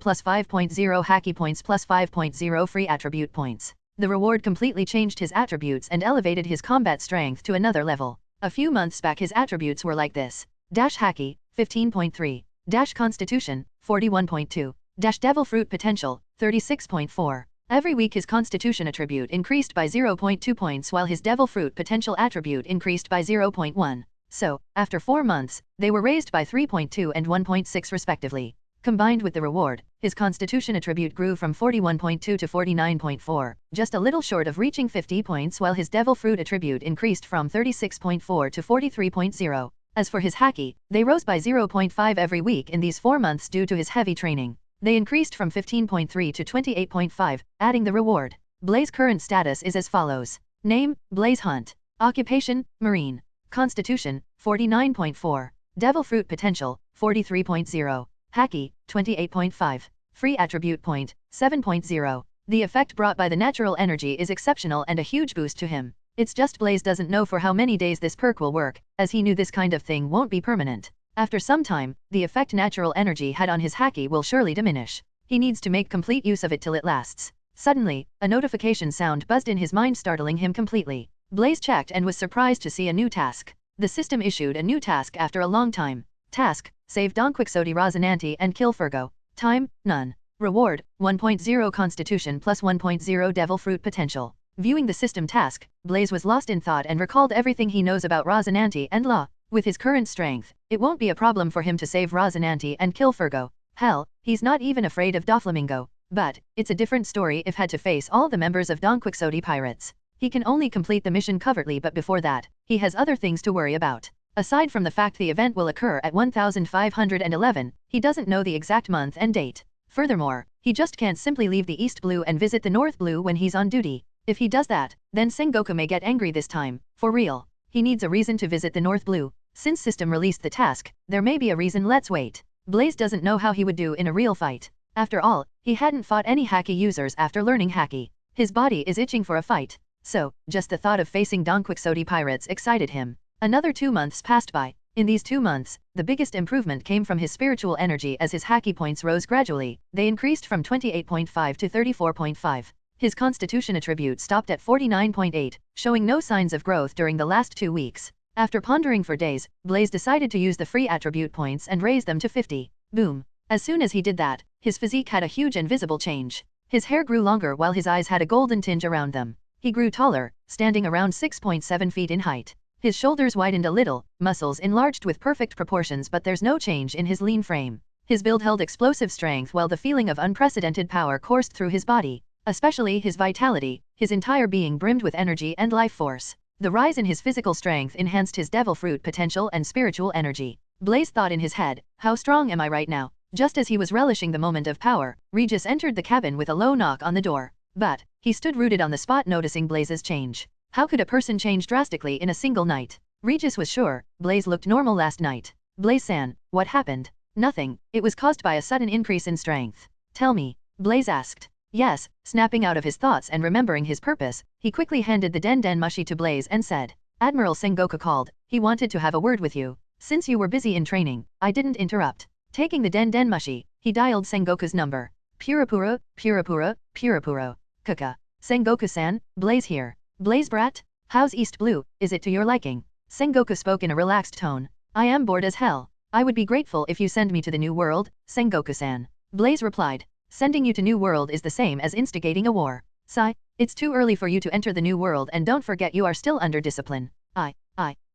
plus 5.0 Haki Points plus 5.0 Free Attribute Points. The reward completely changed his attributes and elevated his combat strength to another level. A few months back his attributes were like this: Haki, 15.3, Constitution, 41.2, Devil Fruit Potential, 36.4. Every week his Constitution attribute increased by 0.2 points while his Devil Fruit Potential attribute increased by 0.1. So, after 4 months, they were raised by 3.2 and 1.6 respectively. Combined with the reward, his Constitution attribute grew from 41.2 to 49.4, just a little short of reaching 50 points, while his Devil Fruit attribute increased from 36.4 to 43.0. As for his haki, they rose by 0.5 every week in these 4 months due to his heavy training. They increased from 15.3 to 28.5, adding the reward. Blaze's current status is as follows. Name: Blaze Hunt. Occupation, Marine. Constitution, 49.4. Devil Fruit Potential, 43.0. Haki, 28.5. Free Attribute Point, 7.0. The effect brought by the natural energy is exceptional and a huge boost to him. It's just Blaze doesn't know for how many days this perk will work, as he knew this kind of thing won't be permanent. After some time, the effect natural energy had on his Haki will surely diminish. He needs to make complete use of it till it lasts. Suddenly, a notification sound buzzed in his mind, startling him completely. Blaze checked and was surprised to see a new task. The system issued a new task after a long time. Task: save Don Quixote Rosinante and kill Fergo. Time: none. Reward: 1.0 Constitution plus 1.0 Devil Fruit Potential. Viewing the system task, Blaze was lost in thought and recalled everything he knows about Rosinante and Law. With his current strength, it won't be a problem for him to save Rosinante and kill Fergo. Hell, he's not even afraid of Doflamingo. But it's a different story if had to face all the members of Don Quixote pirates. He can only complete the mission covertly, but before that, he has other things to worry about. Aside from the fact the event will occur at 1511, he doesn't know the exact month and date. Furthermore, he just can't simply leave the East Blue and visit the North Blue when he's on duty. If he does that, then Sengoku may get angry this time, for real. He needs a reason to visit the North Blue. Since system released the task, there may be a reason. Let's wait. Blaze doesn't know how he would do in a real fight. After all, he hadn't fought any Haki users after learning Haki. His body is itching for a fight. So, just the thought of facing Don Quixote pirates excited him. Another 2 months passed by. In these 2 months, the biggest improvement came from his spiritual energy as his Haki points rose gradually. They increased from 28.5 to 34.5. His Constitution attribute stopped at 49.8, showing no signs of growth during the last 2 weeks. After pondering for days, Blaze decided to use the free attribute points and raise them to 50. Boom. As soon as he did that, his physique had a huge and visible change. His hair grew longer while his eyes had a golden tinge around them. He grew taller, standing around 6.7 feet in height. His shoulders widened a little, muscles enlarged with perfect proportions, but there's no change in his lean frame. His build held explosive strength while the feeling of unprecedented power coursed through his body. Especially his vitality, his entire being brimmed with energy and life force. The rise in his physical strength enhanced his devil fruit potential and spiritual energy. Blaze thought in his head, how strong am I right now? Just as he was relishing the moment of power, Regis entered the cabin with a low knock on the door. But, he stood rooted on the spot, noticing Blaze's change. How could a person change drastically in a single night? Regis was sure, Blaze looked normal last night. Blaze-san, what happened? Nothing, it was caused by a sudden increase in strength. Tell me, Blaze asked. Yes, snapping out of his thoughts and remembering his purpose, he quickly handed the Den Mushi to Blaze and said, Admiral Sengoku called, he wanted to have a word with you. Since you were busy in training, I didn't interrupt. Taking the Den Mushi, he dialed Sengoku's number. Purapura, Purapura, Purapuro. Kaka. Sengoku-san, Blaze here. Blaze brat? How's East Blue, is it to your liking? Sengoku spoke in a relaxed tone. I am bored as hell. I would be grateful if you send me to the New World, Sengoku-san. Blaze replied. Sending you to New World is the same as instigating a war. Sigh, it's too early for you to enter the New World, and don't forget you are still under discipline.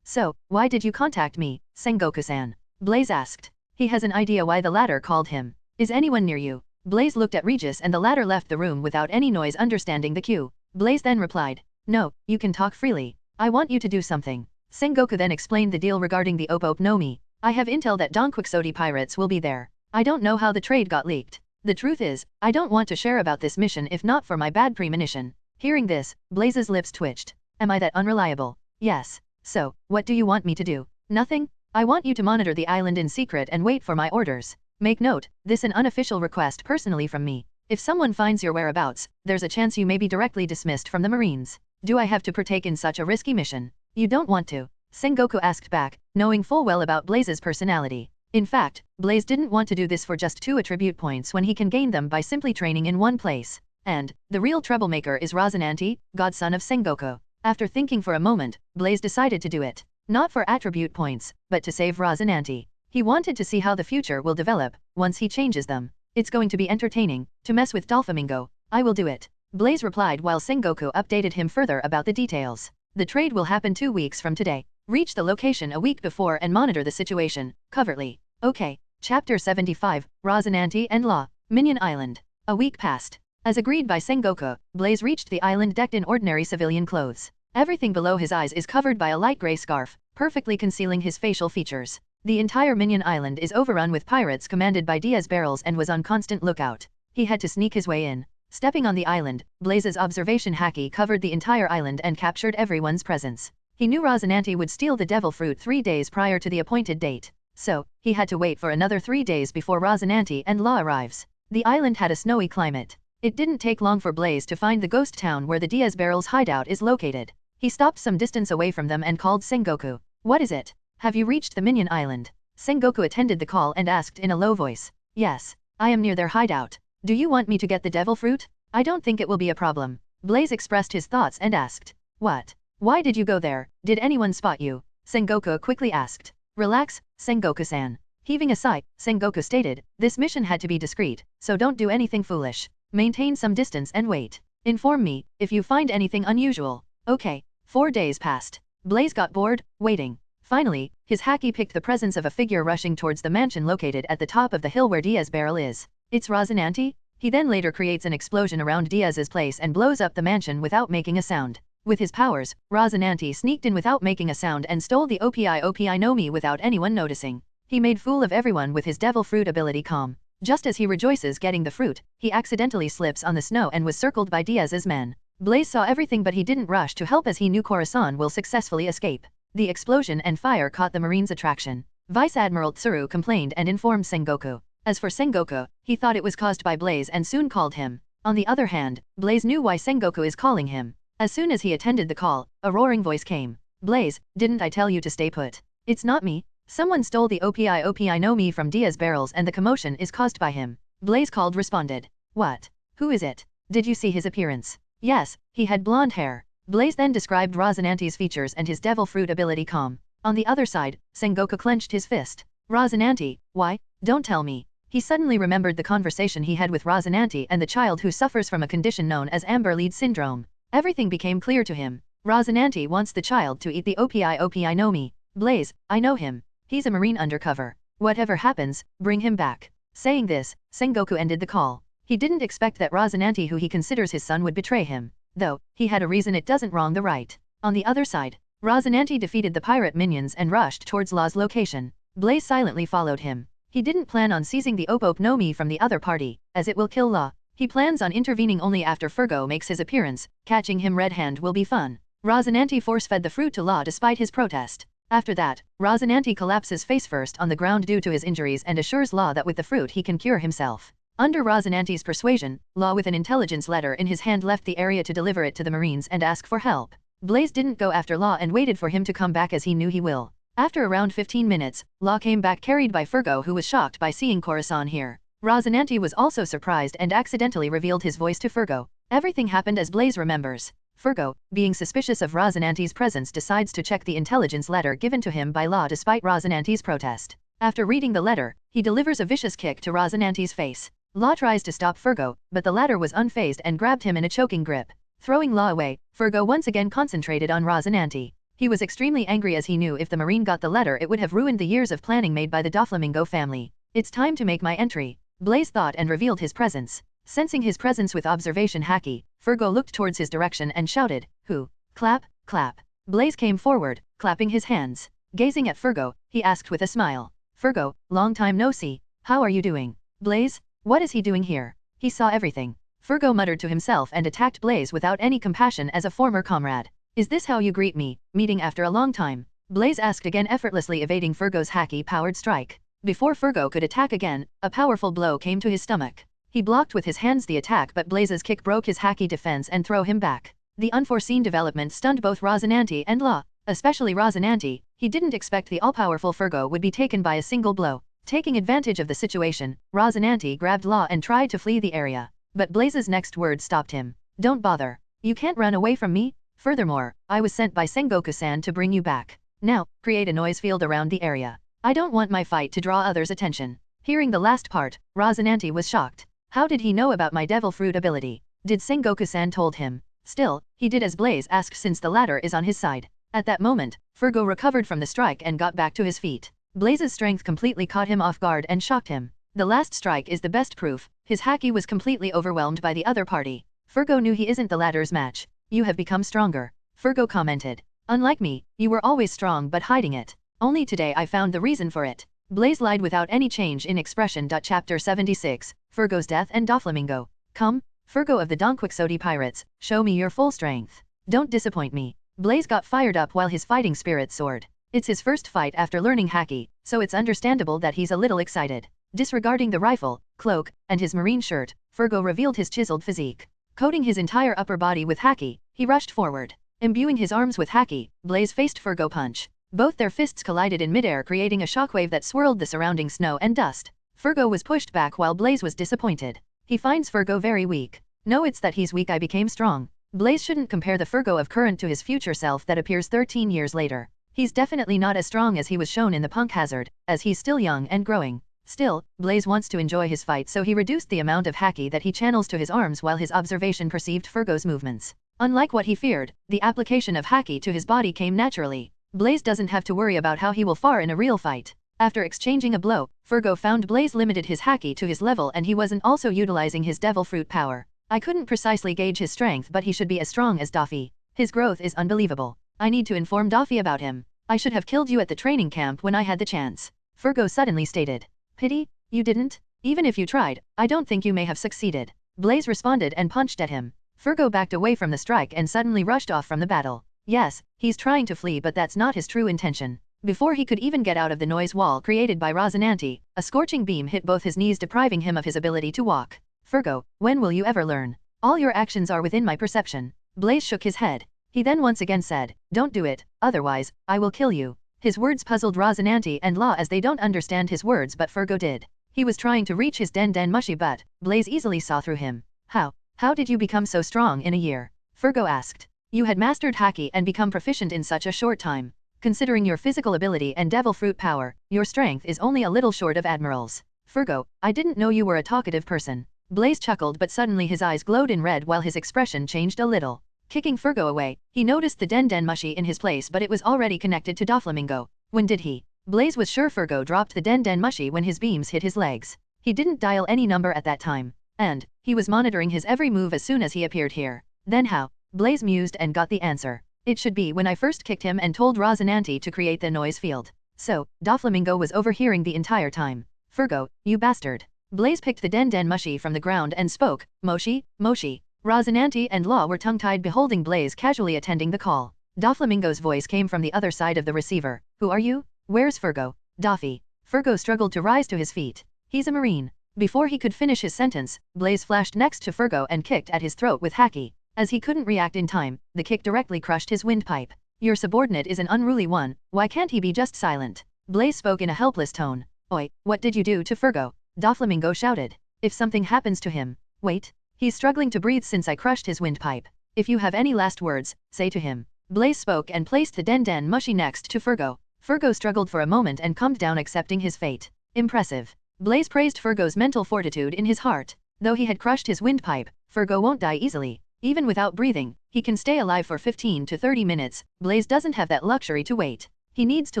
So, why did you contact me, Sengoku-san? Blaze asked. He has an idea why the latter called him. Is anyone near you? Blaze looked at Regis and the latter left the room without any noise, understanding the cue. Blaze then replied. No, you can talk freely. I want you to do something. Sengoku then explained the deal regarding the Ope no Mi. I have intel that Don Quixote pirates will be there. I don't know how the trade got leaked. The truth is, I don't want to share about this mission if not for my bad premonition. Hearing this, Blaze's lips twitched. Am I that unreliable? Yes. So, what do you want me to do? Nothing? I want you to monitor the island in secret and wait for my orders. Make note, this an unofficial request personally from me. If someone finds your whereabouts, there's a chance you may be directly dismissed from the Marines. Do I have to partake in such a risky mission? You don't want to? Sengoku asked back, knowing full well about Blaze's personality. In fact, Blaze didn't want to do this for just 2 attribute points when he can gain them by simply training in one place. And, the real troublemaker is Rosinante, godson of Sengoku. After thinking for a moment, Blaze decided to do it. Not for attribute points, but to save Rosinante. He wanted to see how the future will develop, once he changes them. It's going to be entertaining, to mess with Doflamingo. I will do it. Blaze replied while Sengoku updated him further about the details. The trade will happen 2 weeks from today. Reach the location a week before and monitor the situation, covertly. Okay. Chapter 75, Rosinante and Law, Minion Island. A week passed. As agreed by Sengoku, Blaze reached the island decked in ordinary civilian clothes. Everything below his eyes is covered by a light gray scarf, perfectly concealing his facial features. The entire Minion Island is overrun with pirates commanded by Diaz Barrels and was on constant lookout. He had to sneak his way in. Stepping on the island, Blaze's observation haki covered the entire island and captured everyone's presence. He knew Rosinante would steal the devil fruit 3 days prior to the appointed date. So, he had to wait for another 3 days before Rosinante and Law arrives. The island had a snowy climate. It didn't take long for Blaze to find the ghost town where the Diaz Barrel's hideout is located. He stopped some distance away from them and called Sengoku. What is it? Have you reached the Minion Island? Sengoku attended the call and asked in a low voice. Yes, I am near their hideout. Do you want me to get the devil fruit? I don't think it will be a problem. Blaze expressed his thoughts and asked. What? Why did you go there? Did anyone spot you? Sengoku quickly asked. Relax, Sengoku-san. Heaving a sigh, Sengoku stated, this mission had to be discreet, so don't do anything foolish. Maintain some distance and wait. Inform me, if you find anything unusual. Okay. 4 days passed. Blaze got bored, waiting. Finally, his haki picked the presence of a figure rushing towards the mansion located at the top of the hill where Diaz Barrel is. It's Rosinante? He then later creates an explosion around Diaz's place and blows up the mansion without making a sound. With his powers, Rosinante sneaked in without making a sound and stole the OPI no Mi without anyone noticing. He made fool of everyone with his devil fruit ability calm. Just as he rejoices getting the fruit, he accidentally slips on the snow and was circled by Diaz's men. Blaze saw everything but he didn't rush to help as he knew Corazon will successfully escape. The explosion and fire caught the Marine's attraction. Vice Admiral Tsuru complained and informed Sengoku. As for Sengoku, he thought it was caused by Blaze and soon called him. On the other hand, Blaze knew why Sengoku is calling him. As soon as he attended the call, a roaring voice came. Blaze, didn't I tell you to stay put? It's not me. Someone stole the OPI no Mi from Diaz Barrels and the commotion is caused by him. Blaze called responded. What? Who is it? Did you see his appearance? Yes, he had blonde hair. Blaze then described Rosinante's features and his devil fruit ability calm. On the other side, Sengoku clenched his fist. Rosinante, why? Don't tell me. He suddenly remembered the conversation he had with Rosinante and the child who suffers from a condition known as Amber-Lead syndrome. Everything became clear to him. Rosinante wants the child to eat the OPI no Mi. Blaze, I know him. He's a Marine undercover. Whatever happens, bring him back. Saying this, Sengoku ended the call. He didn't expect that Rosinante, who he considers his son, would betray him. Though, he had a reason it doesn't wrong the right. On the other side, Rosinante defeated the pirate minions and rushed towards Law's location. Blaze silently followed him. He didn't plan on seizing the OPI no Mi from the other party, as it will kill Law. He plans on intervening only after Fergo makes his appearance. Catching him red-handed will be fun. Rosinante force-fed the fruit to Law despite his protest. After that, Rosinante collapses face-first on the ground due to his injuries and assures Law that with the fruit he can cure himself. Under Rosinante's persuasion, Law with an intelligence letter in his hand left the area to deliver it to the Marines and ask for help. Blaze didn't go after Law and waited for him to come back as he knew he will. After around 15 minutes, Law came back carried by Fergo, who was shocked by seeing Corazon here. Rosinante was also surprised and accidentally revealed his voice to Fergo. Everything happened as Blaze remembers. Fergo, being suspicious of Rosinante's presence, decides to check the intelligence letter given to him by Law despite Rosinante's protest. After reading the letter, he delivers a vicious kick to Rosinante's face. Law tries to stop Fergo, but the latter was unfazed and grabbed him in a choking grip. Throwing Law away, Fergo once again concentrated on Rosinante. He was extremely angry as he knew if the Marine got the letter it would have ruined the years of planning made by the Doflamingo family. It's time to make my entry. Blaze thought and revealed his presence. Sensing his presence with observation haki, Fergo looked towards his direction and shouted, "Who? Clap, clap." Blaze came forward, clapping his hands. Gazing at Fergo, he asked with a smile. "Fergo, long time no see. How are you doing?" "Blaze? What is he doing here?" He saw everything. Fergo muttered to himself and attacked Blaze without any compassion as a former comrade. "Is this how you greet me, meeting after a long time?" Blaze asked again, effortlessly evading Fergo's haki-powered strike. Before Fergo could attack again, a powerful blow came to his stomach. He blocked with his hands the attack, but Blaze's kick broke his haki defense and threw him back. The unforeseen development stunned both Rosinante and Law, especially Rosinante. He didn't expect the all-powerful Fergo would be taken by a single blow. Taking advantage of the situation, Rosinante grabbed Law and tried to flee the area. But Blaze's next word stopped him. "Don't bother. You can't run away from me. Furthermore, I was sent by Sengoku-san to bring you back. Now, create a noise field around the area. I don't want my fight to draw others' attention." Hearing the last part, Rosinante was shocked. How did he know about my devil fruit ability? Did Sengoku-san told him? Still, he did as Blaze asked since the latter is on his side. At that moment, Fergo recovered from the strike and got back to his feet. Blaze's strength completely caught him off guard and shocked him. The last strike is the best proof. His haki was completely overwhelmed by the other party. Fergo knew he isn't the latter's match. "You have become stronger," Fergo commented. "Unlike me, you were always strong but hiding it. Only today I found the reason for it." Blaze lied without any change in expression. Chapter 76, Fergo's Death and Doflamingo. "Come, Fergo of the Don Quixote Pirates, show me your full strength. Don't disappoint me." Blaze got fired up while his fighting spirit soared. It's his first fight after learning Haki, so it's understandable that he's a little excited. Disregarding the rifle, cloak, and his marine shirt, Fergo revealed his chiseled physique. Coating his entire upper body with Haki, he rushed forward. Imbuing his arms with Haki, Blaze faced Fergo punch. Both their fists collided in midair, creating a shockwave that swirled the surrounding snow and dust. Fergo was pushed back while Blaze was disappointed. He finds Fergo very weak. No, it's that he's weak I became strong. Blaze shouldn't compare the Fergo of current to his future self that appears 13 years later. He's definitely not as strong as he was shown in the Punk Hazard, as he's still young and growing. Still, Blaze wants to enjoy his fight, so he reduced the amount of Haki that he channels to his arms while his observation perceived Fergo's movements. Unlike what he feared, the application of Haki to his body came naturally. Blaze doesn't have to worry about how he will fare in a real fight. After exchanging a blow, Fergo found Blaze limited his Haki to his level and he wasn't also utilizing his Devil Fruit power. I couldn't precisely gauge his strength, but he should be as strong as Daffy. His growth is unbelievable. I need to inform Daffy about him. I should have killed you at the training camp when I had the chance. Fergo suddenly stated. Pity? You didn't? Even if you tried, I don't think you may have succeeded. Blaze responded and punched at him. Fergo backed away from the strike and suddenly rushed off from the battle. Yes, he's trying to flee, but that's not his true intention. Before he could even get out of the noise wall created by Rosinante, a scorching beam hit both his knees, depriving him of his ability to walk. Fergo, when will you ever learn? All your actions are within my perception. Blaze shook his head. He then once again said, don't do it, otherwise, I will kill you. His words puzzled Rosinante and Law as they don't understand his words, but Fergo did. He was trying to reach his Den mushy, but Blaze easily saw through him. How did you become so strong in a year? Fergo asked. You had mastered Haki and become proficient in such a short time. Considering your physical ability and Devil Fruit power, your strength is only a little short of Admiral's. Fergo, I didn't know you were a talkative person. Blaze chuckled, but suddenly his eyes glowed in red while his expression changed a little. Kicking Fergo away, he noticed the Den mushy in his place, but it was already connected to Doflamingo. When did he? Blaze was sure Fergo dropped the Den mushy when his beams hit his legs. He didn't dial any number at that time. And he was monitoring his every move as soon as he appeared here. Then how? Blaze mused and got the answer. It should be when I first kicked him and told Rosinante to create the noise field. So, Doflamingo was overhearing the entire time. Fergo, you bastard. Blaze picked the Den mushy from the ground and spoke, Moshi, Moshi. Rosinante and Law were tongue-tied beholding Blaze casually attending the call. Doflamingo's voice came from the other side of the receiver. Who are you? Where's Fergo? Daffy. Fergo struggled to rise to his feet. He's a Marine. Before he could finish his sentence, Blaze flashed next to Fergo and kicked at his throat with Haki. As he couldn't react in time, the kick directly crushed his windpipe. Your subordinate is an unruly one, why can't he be just silent? Blaze spoke in a helpless tone. Oi, what did you do to Fergo? Doflamingo shouted. If something happens to him. Wait. He's struggling to breathe since I crushed his windpipe. If you have any last words, say to him. Blaze spoke and placed the Den mushy next to Fergo. Fergo struggled for a moment and calmed down, accepting his fate. Impressive. Blaze praised Fergo's mental fortitude in his heart. Though he had crushed his windpipe, Fergo won't die easily. Even without breathing, he can stay alive for 15 to 30 minutes. Blaze doesn't have that luxury to wait. He needs to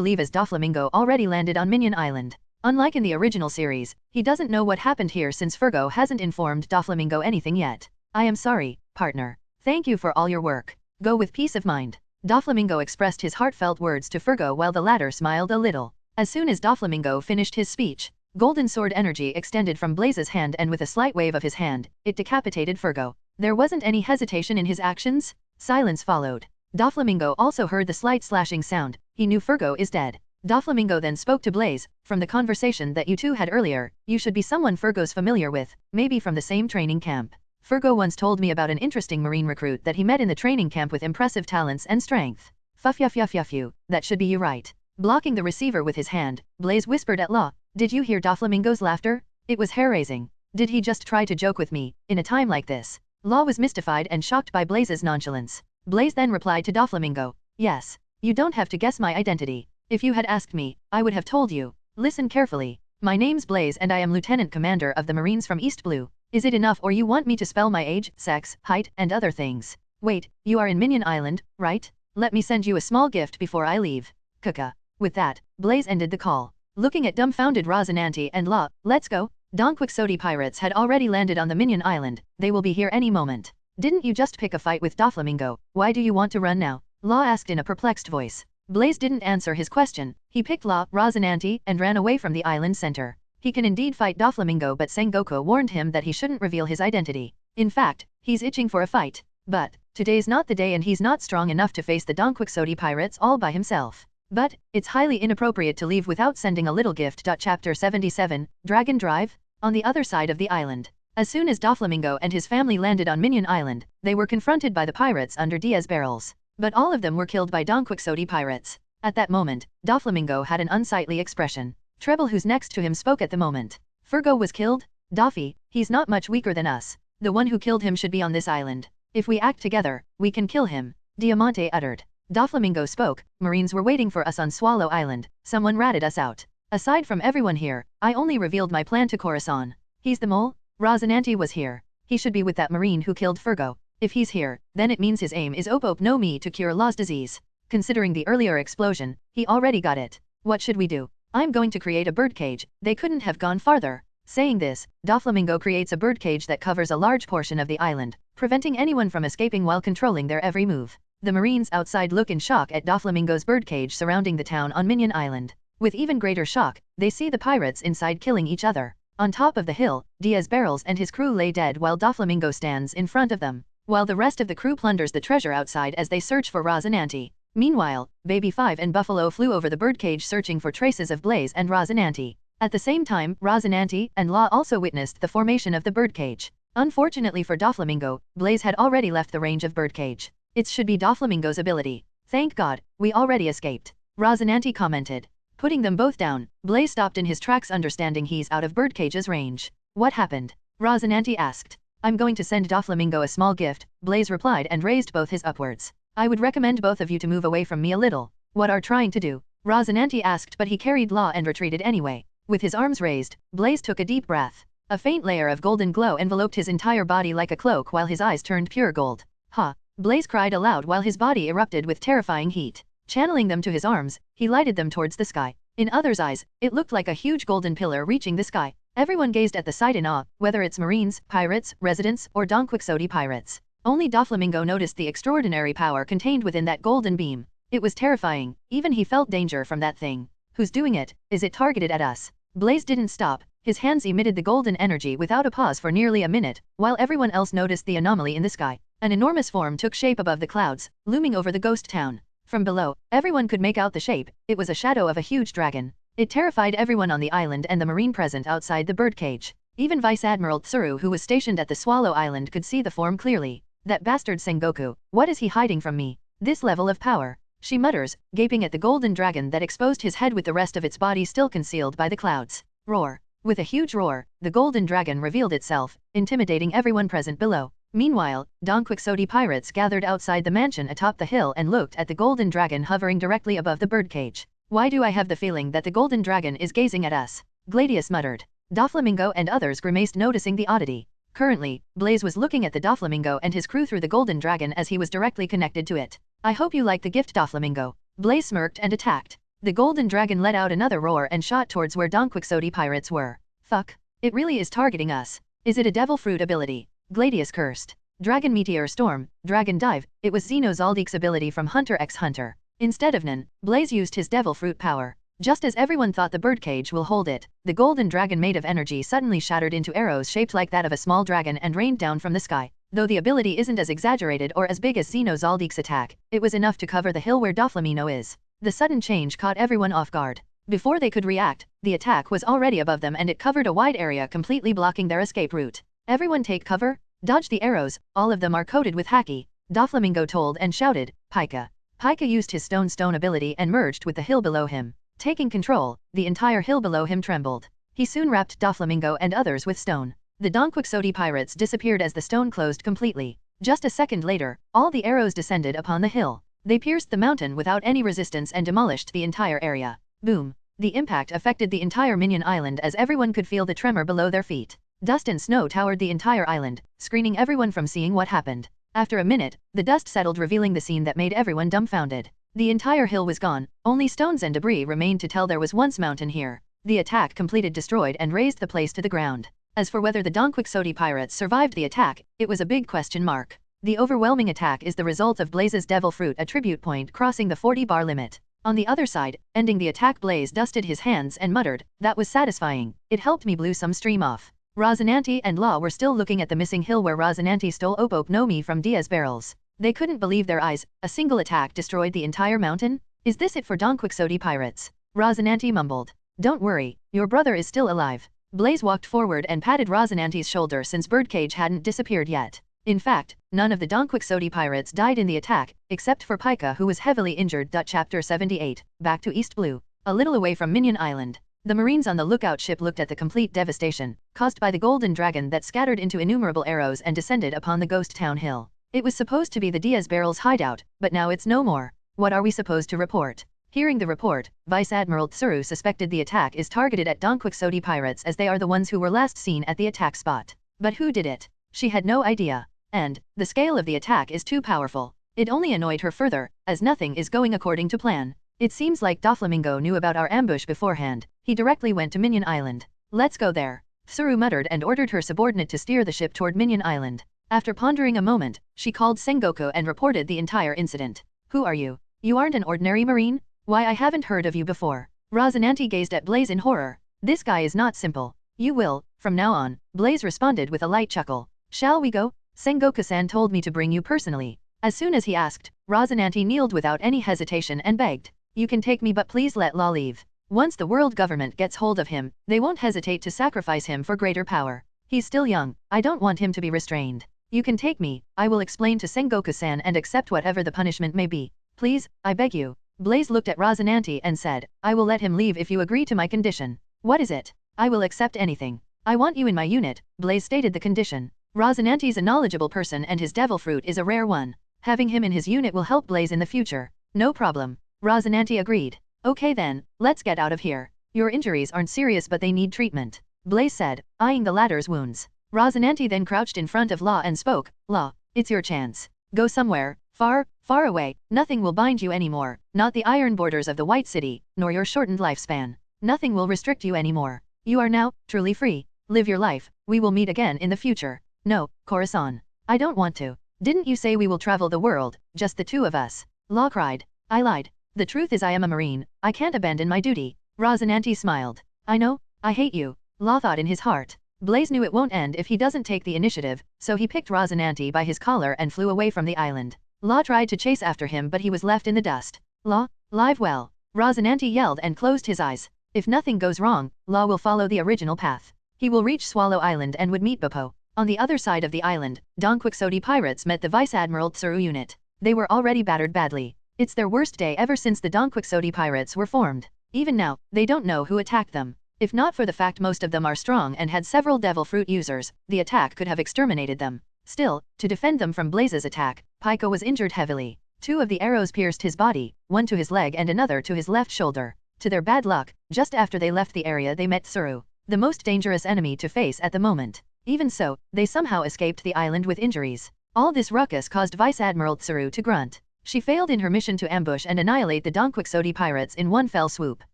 leave as Doflamingo already landed on Minion Island. Unlike in the original series, he doesn't know what happened here since Fergo hasn't informed Doflamingo anything yet. I am sorry, partner. Thank you for all your work. Go with peace of mind. Doflamingo expressed his heartfelt words to Fergo while the latter smiled a little. As soon as Doflamingo finished his speech, golden sword energy extended from Blaze's hand and with a slight wave of his hand, it decapitated Fergo. There wasn't any hesitation in his actions. Silence followed. Doflamingo also heard the slight slashing sound. He knew Fergo is dead. Doflamingo then spoke to Blaze. From the conversation that you two had earlier, you should be someone Fergo's familiar with, maybe from the same training camp. Fergo once told me about an interesting Marine recruit that he met in the training camp with impressive talents and strength. Fuff, that should be you, right? Blocking the receiver with his hand, Blaze whispered at Law. Did you hear Doflamingo's laughter? It was hair-raising. Did he just try to joke with me, in a time like this? Law was mystified and shocked by Blaze's nonchalance. Blaze then replied to Doflamingo. Yes. You don't have to guess my identity. If you had asked me, I would have told you. Listen carefully. My name's Blaze and I am Lieutenant Commander of the Marines from East Blue. Is it enough or you want me to spell my age, sex, height, and other things? Wait, you are in Minion Island, right? Let me send you a small gift before I leave. Kuka. With that, Blaze ended the call. Looking at dumbfounded Rosinante and Law, let's go. Don Quixote pirates had already landed on the Minion Island. They will be here any moment. Didn't you just pick a fight with Doflamingo? Why do you want to run now? Law asked in a perplexed voice. Blaze didn't answer his question. He picked Law, Rosinante, and ran away from the island center. He can indeed fight Doflamingo, but Sengoku warned him that he shouldn't reveal his identity. In fact, he's itching for a fight. But Today's not the day and he's not strong enough to face the Don Quixote pirates all by himself. But, it's highly inappropriate to leave without sending a little gift. Chapter 77, Dragon Drive? On the other side of the island. As soon as Doflamingo and his family landed on Minion Island, they were confronted by the pirates under 10 barrels. But all of them were killed by Don Quixote pirates. At that moment, Doflamingo had an unsightly expression. Treble, who's next to him, spoke at the moment. Furgo was killed? Doffy, he's not much weaker than us. The one who killed him should be on this island. If we act together, we can kill him, Diamante uttered. Doflamingo spoke, Marines were waiting for us on Swallow Island, someone ratted us out. Aside from everyone here, I only revealed my plan to Corazon. He's the mole? Rozinante was here. He should be with that Marine who killed Furgo. If he's here, then it means his aim is Op no Mi to cure Law's disease. Considering the earlier explosion, he already got it. What should we do? I'm going to create a birdcage. They couldn't have gone farther. Saying this, Doflamingo creates a birdcage that covers a large portion of the island, preventing anyone from escaping while controlling their every move. The Marines outside look in shock at Doflamingo's birdcage surrounding the town on Minion Island. With even greater shock, they see the pirates inside killing each other. On top of the hill, 10 barrels and his crew lay dead while Doflamingo stands in front of them, while the rest of the crew plunders the treasure outside as they search for Rozinante. Meanwhile, Baby 5 and Buffalo flew over the birdcage searching for traces of Blaze and Rozinante. At the same time, Rozinante and Law also witnessed the formation of the birdcage. Unfortunately for Doflamingo, Blaze had already left the range of birdcage. It should be Doflamingo's ability. Thank God, we already escaped, Rozinante commented. Putting them both down, Blaze stopped in his tracks, understanding he's out of birdcage's range. What happened? Rozinante asked. I'm going to send Doflamingo a small gift, Blaze replied and raised both his upwards. I would recommend both of you to move away from me a little. What are trying to do? Rozinante asked, but he carried Law and retreated anyway. With his arms raised, Blaze took a deep breath. A faint layer of golden glow enveloped his entire body like a cloak while his eyes turned pure gold. Ha! Blaze cried aloud while his body erupted with terrifying heat. Channeling them to his arms, he lighted them towards the sky. In others' eyes, it looked like a huge golden pillar reaching the sky. Everyone gazed at the sight in awe, whether it's Marines, pirates, residents, or Don Quixote pirates. Only Doflamingo noticed the extraordinary power contained within that golden beam. It was terrifying, even he felt danger from that thing. Who's doing it? Is it targeted at us? Blaze didn't stop. His hands emitted the golden energy without a pause for nearly a minute, while everyone else noticed the anomaly in the sky. An enormous form took shape above the clouds, looming over the ghost town. From below, everyone could make out the shape. It was a shadow of a huge dragon. It terrified everyone on the island and the Marine present outside the birdcage. Even Vice Admiral Tsuru, who was stationed at the Swallow Island, could see the form clearly. That bastard Sengoku, what is he hiding from me? This level of power, she mutters, gaping at the golden dragon that exposed his head with the rest of its body still concealed by the clouds. Roar. With a huge roar, the golden dragon revealed itself, intimidating everyone present below. Meanwhile, Don Quixote pirates gathered outside the mansion atop the hill and looked at the golden dragon hovering directly above the birdcage. Why do I have the feeling that the golden dragon is gazing at us? Gladius muttered. Doflamingo and others grimaced, noticing the oddity. Currently, Blaze was looking at the Doflamingo and his crew through the golden dragon as he was directly connected to it. I hope you like the gift, Doflamingo. Blaze smirked and attacked. The golden dragon let out another roar and shot towards where Don Quixote pirates were. Fuck. It really is targeting us. Is it a devil fruit ability? Gladius cursed. Dragon Meteor Storm, Dragon Dive, it was Xeno Zaldique's ability from Hunter x Hunter. Instead of Nen, Blaze used his devil fruit power. Just as everyone thought the birdcage will hold it, the golden dragon made of energy suddenly shattered into arrows shaped like that of a small dragon and rained down from the sky. Though the ability isn't as exaggerated or as big as Xeno Zaldique's attack, it was enough to cover the hill where Doflamingo is. The sudden change caught everyone off guard. Before they could react, the attack was already above them and it covered a wide area, completely blocking their escape route. Everyone take cover, dodge the arrows, all of them are coated with haki, Doflamingo told and shouted, Pika. Pika used his stone ability and merged with the hill below him. Taking control, the entire hill below him trembled. He soon wrapped Doflamingo and others with stone. The Don Quixote pirates disappeared as the stone closed completely. Just a second later, all the arrows descended upon the hill. They pierced the mountain without any resistance and demolished the entire area. Boom. The impact affected the entire Minion Island as everyone could feel the tremor below their feet. Dust and snow towered the entire island, screening everyone from seeing what happened. After a minute, the dust settled, revealing the scene that made everyone dumbfounded. The entire hill was gone, only stones and debris remained to tell there was once mountain here. The attack completed destroyed and razed the place to the ground. As for whether the Don Quixote pirates survived the attack, it was a big question mark. The overwhelming attack is the result of Blaze's devil fruit attribute point crossing the 40 bar limit. On the other side, ending the attack, Blaze dusted his hands and muttered, that was satisfying, it helped me blew some stream off. Rozinante and Law were still looking at the missing hill where Rozinante stole Op no Mi from 10 barrels. They couldn't believe their eyes. A single attack destroyed the entire mountain? Is this it for Don Quixote pirates? Rosinante mumbled. Don't worry, your brother is still alive. Blaze walked forward and patted Rosinante's shoulder since Birdcage hadn't disappeared yet. In fact, none of the Don Quixote pirates died in the attack, except for Pica, who was heavily injured. Chapter 78, back to East Blue. A little away from Minion Island. The Marines on the lookout ship looked at the complete devastation, caused by the golden dragon that scattered into innumerable arrows and descended upon the ghost town hill. It was supposed to be the Diaz Barrel's hideout, but now it's no more. What are we supposed to report? Hearing the report, Vice Admiral Tsuru suspected the attack is targeted at Don Quixote pirates as they are the ones who were last seen at the attack spot. But who did it? She had no idea. And, the scale of the attack is too powerful. It only annoyed her further, as nothing is going according to plan. It seems like Doflamingo knew about our ambush beforehand. He directly went to Minion Island. Let's go there. Tsuru muttered and ordered her subordinate to steer the ship toward Minion Island. After pondering a moment, she called Sengoku and reported the entire incident. Who are you? You aren't an ordinary marine? Why, I haven't heard of you before. Rosinante gazed at Blaze in horror. This guy is not simple. You will, from now on, Blaze responded with a light chuckle. Shall we go? Sengoku-san told me to bring you personally. As soon as he asked, Rosinante kneeled without any hesitation and begged. You can take me, but please let Law leave. Once the world government gets hold of him, they won't hesitate to sacrifice him for greater power. He's still young. I don't want him to be restrained. You can take me. I will explain to Sengoku-san and accept whatever the punishment may be. Please, I beg you. Blaze looked at Rosinante and said, I will let him leave if you agree to my condition. What is it? I will accept anything. I want you in my unit, Blaze stated the condition. Rosinante's a knowledgeable person and his devil fruit is a rare one. Having him in his unit will help Blaze in the future. No problem. Rosinante agreed. Okay then, let's get out of here. Your injuries aren't serious but they need treatment, Blaze said, eyeing the latter's wounds. Rosinante then crouched in front of Law and spoke. Law, it's your chance. Go somewhere, far, far away. Nothing will bind you anymore, not the iron borders of the White City, nor your shortened lifespan. Nothing will restrict you anymore. You are now, truly free. Live your life. We will meet again in the future. No, Corazon. I don't want to. Didn't you say we will travel the world, just the two of us? Law cried. I lied. The truth is I am a marine. I can't abandon my duty. Rosinante smiled. I know, I hate you, Law thought in his heart. Blaze knew it won't end if he doesn't take the initiative, so he picked Rosinante by his collar and flew away from the island. Law tried to chase after him but he was left in the dust. Law, live well. Rosinante yelled and closed his eyes. If nothing goes wrong, Law will follow the original path. He will reach Swallow Island and would meet Beppo. On the other side of the island, Don Quixote pirates met the Vice Admiral Tsuru unit. They were already battered badly. It's their worst day ever since the Don Quixote pirates were formed. Even now, they don't know who attacked them. If not for the fact most of them are strong and had several devil fruit users, the attack could have exterminated them. Still, to defend them from Blaze's attack, Pico was injured heavily. 2 of the arrows pierced his body, one to his leg and another to his left shoulder. To their bad luck, just after they left the area they met Tsuru, the most dangerous enemy to face at the moment. Even so, they somehow escaped the island with injuries. All this ruckus caused Vice Admiral Tsuru to grunt. She failed in her mission to ambush and annihilate the Don Quixote pirates in one fell swoop.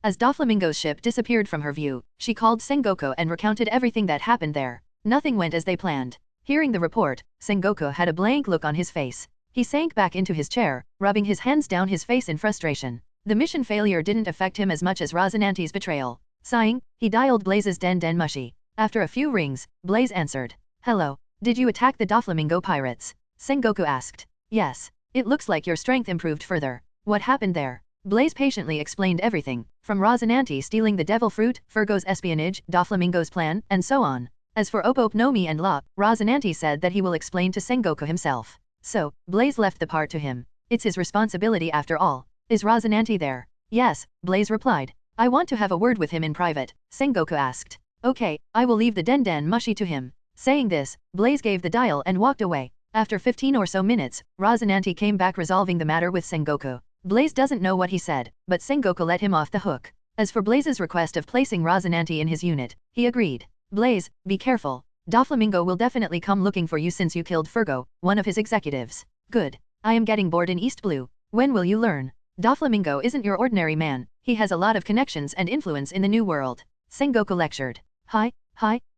As Doflamingo's ship disappeared from her view, she called Sengoku and recounted everything that happened there. Nothing went as they planned. Hearing the report, Sengoku had a blank look on his face. He sank back into his chair, rubbing his hands down his face in frustration. The mission failure didn't affect him as much as Rosinante's betrayal. Sighing, he dialed Blaze's Den Mushi. After a few rings, Blaze answered. Hello. Did you attack the Doflamingo pirates? Sengoku asked. Yes. It looks like your strength improved further. What happened there? Blaze patiently explained everything, from Rosinante stealing the devil fruit, Fergo's espionage, Doflamingo's plan, and so on. As for Opop no Mi and Law, Rosinante said that he will explain to Sengoku himself. So, Blaze left the part to him. It's his responsibility after all. Is Rosinante there? Yes, Blaze replied. I want to have a word with him in private, Sengoku asked. Okay, I will leave the Den Mushi to him. Saying this, Blaze gave the dial and walked away. After 15 or so minutes, Rosinante came back resolving the matter with Sengoku. Blaze doesn't know what he said, but Sengoku let him off the hook. As for Blaze's request of placing Rosinante in his unit, he agreed. Blaze, be careful. Doflamingo will definitely come looking for you since you killed Fergo, one of his executives. Good. I am getting bored in East Blue. When will you learn? Doflamingo isn't your ordinary man. He has a lot of connections and influence in the new world. Sengoku lectured. Hi,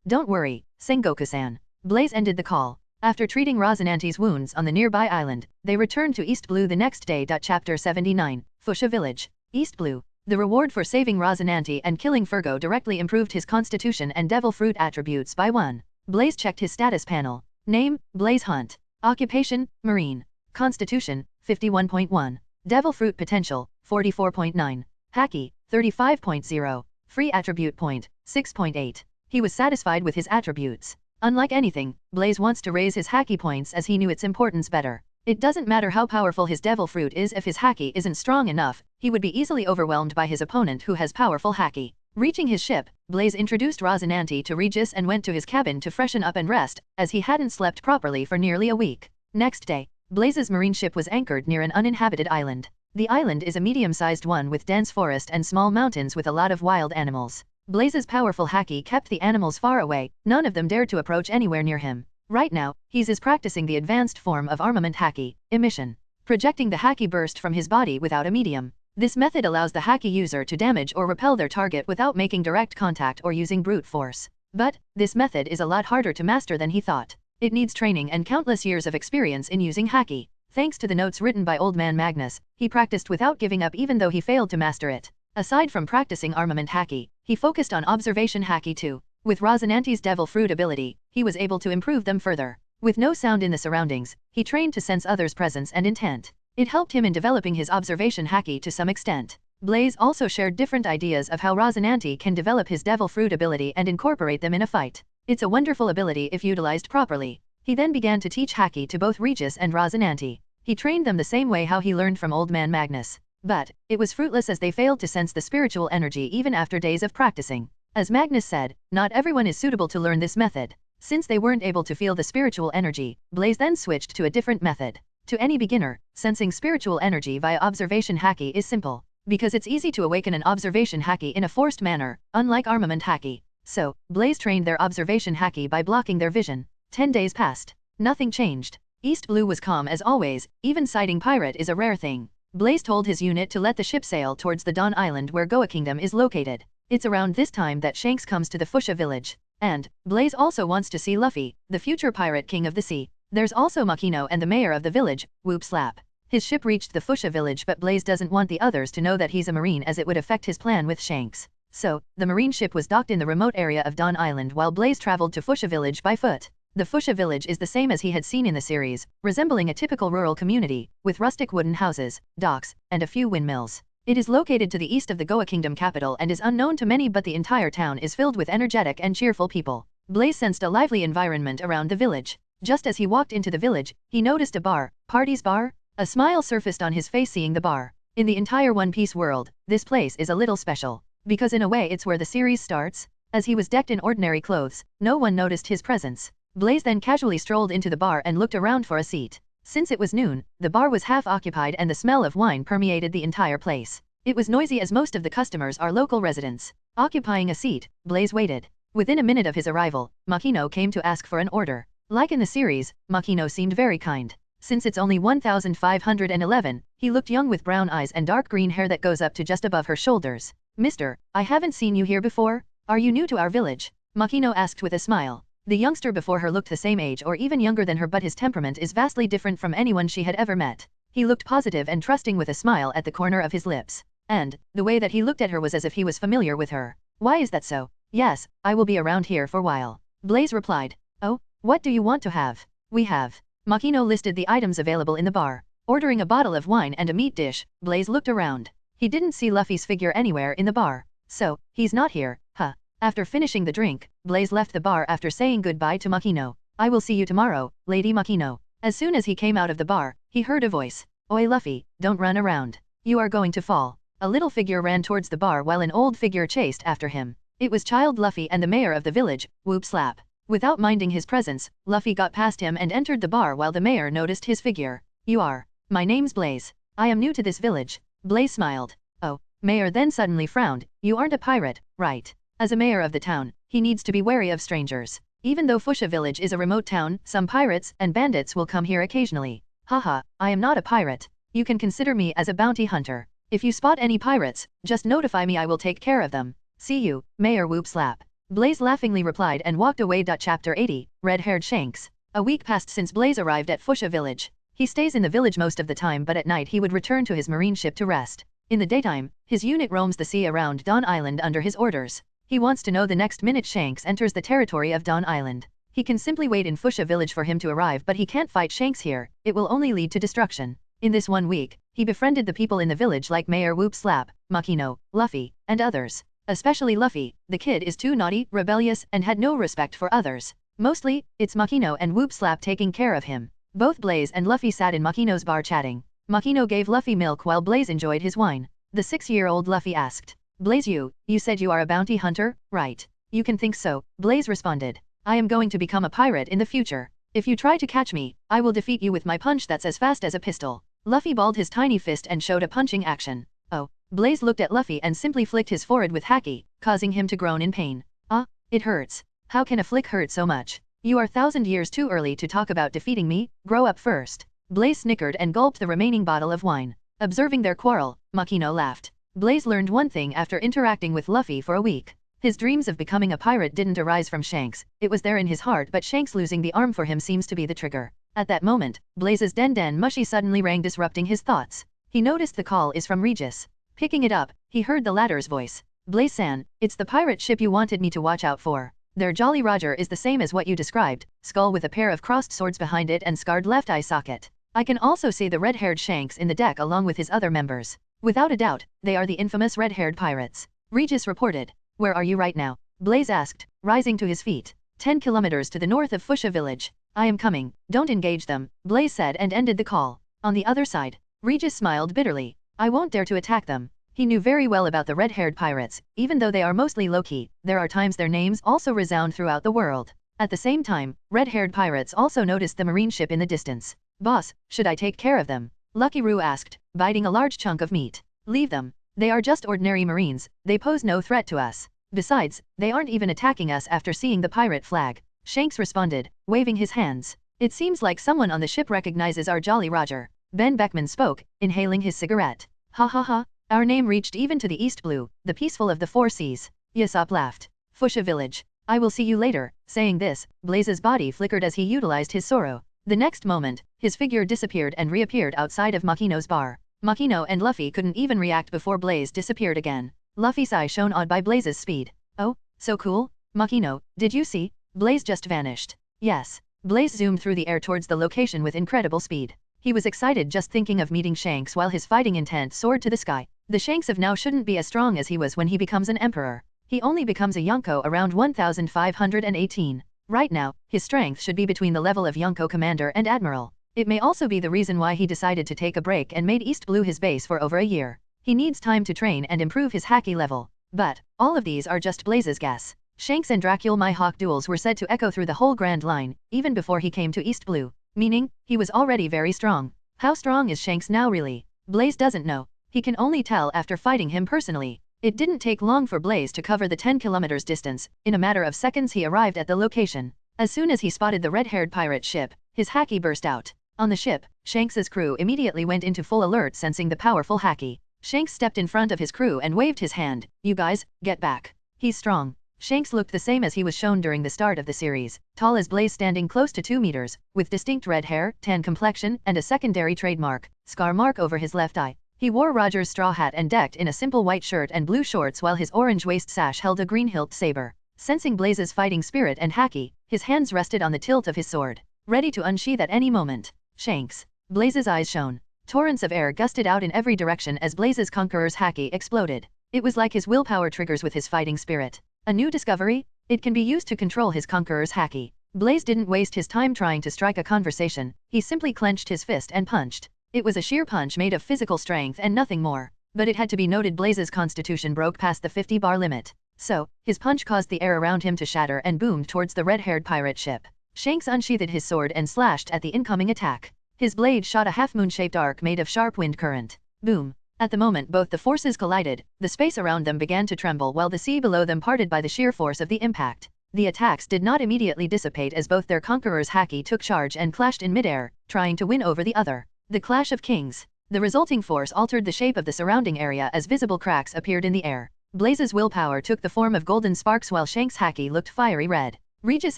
don't worry, Sengoku-san. Blaze ended the call. After treating Rosinante's wounds on the nearby island, they returned to East Blue the next day. Chapter 79, Fuchsia Village. East Blue. The reward for saving Rosinante and killing Fergo directly improved his constitution and devil fruit attributes by 1. Blaze checked his status panel. Name, Blaze Hunt. Occupation, Marine. Constitution, 51.1. Devil Fruit Potential, 44.9. Haki, 35.0. Free Attribute Point, 6.8. He was satisfied with his attributes. Unlike anything, Blaze wants to raise his Haki points as he knew its importance better. It doesn't matter how powerful his devil fruit is if his Haki isn't strong enough, he would be easily overwhelmed by his opponent who has powerful Haki. Reaching his ship, Blaze introduced Rosinante to Regis and went to his cabin to freshen up and rest, as he hadn't slept properly for nearly a week. Next day, Blaze's marine ship was anchored near an uninhabited island. The island is a medium-sized one with dense forest and small mountains with a lot of wild animals. Blaze's powerful Haki kept the animals far away, none of them dared to approach anywhere near him. Right now, he's practicing the advanced form of armament Haki, emission, projecting the Haki burst from his body without a medium. This method allows the Haki user to damage or repel their target without making direct contact or using brute force. But, this method is a lot harder to master than he thought. It needs training and countless years of experience in using Haki. Thanks to the notes written by Old Man Magnus, he practiced without giving up even though he failed to master it. Aside from practicing armament Haki, he focused on observation Haki too. With Rosinante's devil fruit ability, he was able to improve them further. With no sound in the surroundings, he trained to sense others' presence and intent. It helped him in developing his observation Haki to some extent. Blaze also shared different ideas of how Rosinante can develop his devil fruit ability and incorporate them in a fight. It's a wonderful ability if utilized properly. He then began to teach Haki to both Regis and Rosinante. He trained them the same way how he learned from Old Man Magnus. But, it was fruitless as they failed to sense the spiritual energy even after days of practicing. As Magnus said, not everyone is suitable to learn this method. Since they weren't able to feel the spiritual energy, Blaze then switched to a different method. To any beginner, sensing spiritual energy via observation Haki is simple, because it's easy to awaken an observation Haki in a forced manner, unlike armament Haki. So, Blaze trained their observation Haki by blocking their vision. 10 days passed. Nothing changed. East Blue was calm as always, even sighting pirate is a rare thing. Blaze told his unit to let the ship sail towards the Dawn Island where Goa Kingdom is located. It's around this time that Shanks comes to the Fuchsia village. And, Blaze also wants to see Luffy, the future pirate king of the sea. There's also Makino and the mayor of the village, Whoop Slap. His ship reached the Fuchsia village but Blaze doesn't want the others to know that he's a marine as it would affect his plan with Shanks. So, the marine ship was docked in the remote area of Dawn Island while Blaze traveled to Fuchsia village by foot. The Fuchsia village is the same as he had seen in the series, resembling a typical rural community, with rustic wooden houses, docks, and a few windmills. It is located to the east of the Goa Kingdom capital and is unknown to many, but the entire town is filled with energetic and cheerful people. Blaze sensed a lively environment around the village. Just as he walked into the village, he noticed a bar. Party's bar? A smile surfaced on his face seeing the bar. In the entire One Piece world, this place is a little special, because in a way it's where the series starts. As he was decked in ordinary clothes, no one noticed his presence. Blaze then casually strolled into the bar and looked around for a seat. Since it was noon, the bar was half occupied and the smell of wine permeated the entire place. It was noisy as most of the customers are local residents. Occupying a seat, Blaze waited. Within a minute of his arrival, Makino came to ask for an order. Like in the series, Makino seemed very kind. Since it's only 1511, he looked young with brown eyes and dark green hair that goes up to just above her shoulders. Mister, I haven't seen you here before. Are you new to our village? Makino asked with a smile. The youngster before her looked the same age or even younger than her, but his temperament is vastly different from anyone she had ever met. He looked positive and trusting with a smile at the corner of his lips. And, the way that he looked at her was as if he was familiar with her. Why is that so? Yes, I will be around here for a while. Blaze replied. Oh, what do you want to have? We have. Makino listed the items available in the bar. Ordering a bottle of wine and a meat dish, Blaze looked around. He didn't see Luffy's figure anywhere in the bar. So, he's not here, huh? After finishing the drink, Blaze left the bar after saying goodbye to Makino. I will see you tomorrow, Lady Makino. As soon as he came out of the bar, he heard a voice. Oi Luffy, don't run around. You are going to fall. A little figure ran towards the bar while an old figure chased after him. It was Child Luffy and the mayor of the village, Whoop Slap. Without minding his presence, Luffy got past him and entered the bar while the mayor noticed his figure. You are. My name's Blaze. I am new to this village. Blaze smiled. Oh. Mayor then suddenly frowned. You aren't a pirate, right? As a mayor of the town, he needs to be wary of strangers. Even though Fuchsia village is a remote town, some pirates and bandits will come here occasionally. Haha, I am not a pirate. You can consider me as a bounty hunter. If you spot any pirates, just notify me, I will take care of them. See you, Mayor Whoop Slap. Blaze laughingly replied and walked away. Chapter 80, Red-Haired Shanks. A week passed since Blaze arrived at Fuchsia village. He stays in the village most of the time, but at night he would return to his marine ship to rest. In the daytime, his unit roams the sea around Dawn Island under his orders. He wants to know the next minute Shanks enters the territory of Dawn Island. He can simply wait in Fuchsia village for him to arrive, but he can't fight Shanks here, it will only lead to destruction. In this 1 week, he befriended the people in the village like Mayor Whoop Slap, Makino, Luffy, and others. Especially Luffy, the kid is too naughty, rebellious, and had no respect for others. Mostly, it's Makino and Whoop Slap taking care of him. Both Blaze and Luffy sat in Makino's bar chatting. Makino gave Luffy milk while Blaze enjoyed his wine. The 6-year-old Luffy asked, Blaze, you said you are a bounty hunter, right? You can think so, Blaze responded. I am going to become a pirate in the future. If you try to catch me, I will defeat you with my punch that's as fast as a pistol. Luffy balled his tiny fist and showed a punching action. Oh. Blaze looked at Luffy and simply flicked his forehead with haki, causing him to groan in pain. Ah, it hurts. How can a flick hurt so much? You are 1,000 years too early to talk about defeating me, grow up first. Blaze snickered and gulped the remaining bottle of wine. Observing their quarrel, Makino laughed. Blaze learned one thing after interacting with Luffy for a week. His dreams of becoming a pirate didn't arise from Shanks, it was there in his heart, but Shanks losing the arm for him seems to be the trigger. At that moment, Blaze's Den Mushi suddenly rang, disrupting his thoughts. He noticed the call is from Regis. Picking it up, he heard the latter's voice. Blaze-san, it's the pirate ship you wanted me to watch out for. Their Jolly Roger is the same as what you described, skull with a pair of crossed swords behind it and scarred left eye socket. I can also see the red-haired Shanks in the deck along with his other members. Without a doubt, they are the infamous red-haired pirates. Regis reported. Where are you right now? Blaze asked, rising to his feet. 10 kilometers to the north of Fuchsia village. I am coming, don't engage them, Blaze said and ended the call. On the other side, Regis smiled bitterly. I won't dare to attack them. He knew very well about the red-haired pirates, even though they are mostly low-key, there are times their names also resound throughout the world. At the same time, red-haired pirates also noticed the marine ship in the distance. Boss, should I take care of them? Lucky Roo asked, biting a large chunk of meat. Leave them. They are just ordinary marines, they pose no threat to us. Besides, they aren't even attacking us after seeing the pirate flag. Shanks responded, waving his hands. It seems like someone on the ship recognizes our Jolly Roger. Ben Beckman spoke, inhaling his cigarette. Ha ha ha, our name reached even to the East Blue, the peaceful of the four seas. Yasop laughed. Fuchsia village. I will see you later. Saying this, Blaze's body flickered as he utilized his Soro. The next moment, his figure disappeared and reappeared outside of Makino's bar. Makino and Luffy couldn't even react before Blaze disappeared again. Luffy's eye shone awed by Blaze's speed. Oh, so cool? Makino, did you see? Blaze just vanished. Yes. Blaze zoomed through the air towards the location with incredible speed. He was excited just thinking of meeting Shanks while his fighting intent soared to the sky. The Shanks of now shouldn't be as strong as he was when he becomes an emperor. He only becomes a Yonko around 1518. Right now, his strength should be between the level of Yonko commander and admiral. It may also be the reason why he decided to take a break and made East Blue his base for over a year. He needs time to train and improve his haki level. But, all of these are just Blaze's guess. Shanks and Dracula Mihawk duels were said to echo through the whole Grand Line, even before he came to East Blue. Meaning, he was already very strong. How strong is Shanks now really? Blaze doesn't know. He can only tell after fighting him personally. It didn't take long for Blaze to cover the 10 kilometers distance. In a matter of seconds he arrived at the location. As soon as he spotted the red-haired pirate ship, his haki burst out. On the ship, Shanks's crew immediately went into full alert sensing the powerful haki. Shanks stepped in front of his crew and waved his hand. You guys, get back. He's strong. Shanks looked the same as he was shown during the start of the series, tall as Blaze, standing close to 2 meters, with distinct red hair, tan complexion, and a secondary trademark, scar mark over his left eye. He wore Roger's straw hat and decked in a simple white shirt and blue shorts while his orange waist sash held a green hilt saber. Sensing Blaze's fighting spirit and haki, his hands rested on the tilt of his sword, ready to unsheath at any moment. Shanks. Blaze's eyes shone. Torrents of air gusted out in every direction as Blaze's conqueror's haki exploded. It was like his willpower triggers with his fighting spirit. A new discovery? It can be used to control his conqueror's haki. Blaze didn't waste his time trying to strike a conversation, he simply clenched his fist and punched. It was a sheer punch made of physical strength and nothing more. But it had to be noted Blaze's constitution broke past the 50-bar limit. So, his punch caused the air around him to shatter and boomed towards the red-haired pirate ship. Shanks unsheathed his sword and slashed at the incoming attack. His blade shot a half-moon-shaped arc made of sharp wind current. Boom. At the moment both the forces collided, the space around them began to tremble while the sea below them parted by the sheer force of the impact. The attacks did not immediately dissipate as both their conqueror's haki took charge and clashed in midair, trying to win over the other. The Clash of Kings. The resulting force altered the shape of the surrounding area as visible cracks appeared in the air. Blaze's willpower took the form of golden sparks while Shanks' haki looked fiery red. Regis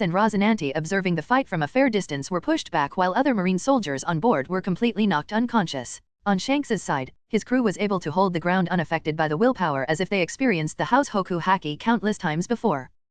and Rosinante, observing the fight from a fair distance, were pushed back while other marine soldiers on board were completely knocked unconscious. On Shanks' side, his crew was able to hold the ground unaffected by the willpower as if they experienced the House Hoku haki countless times before.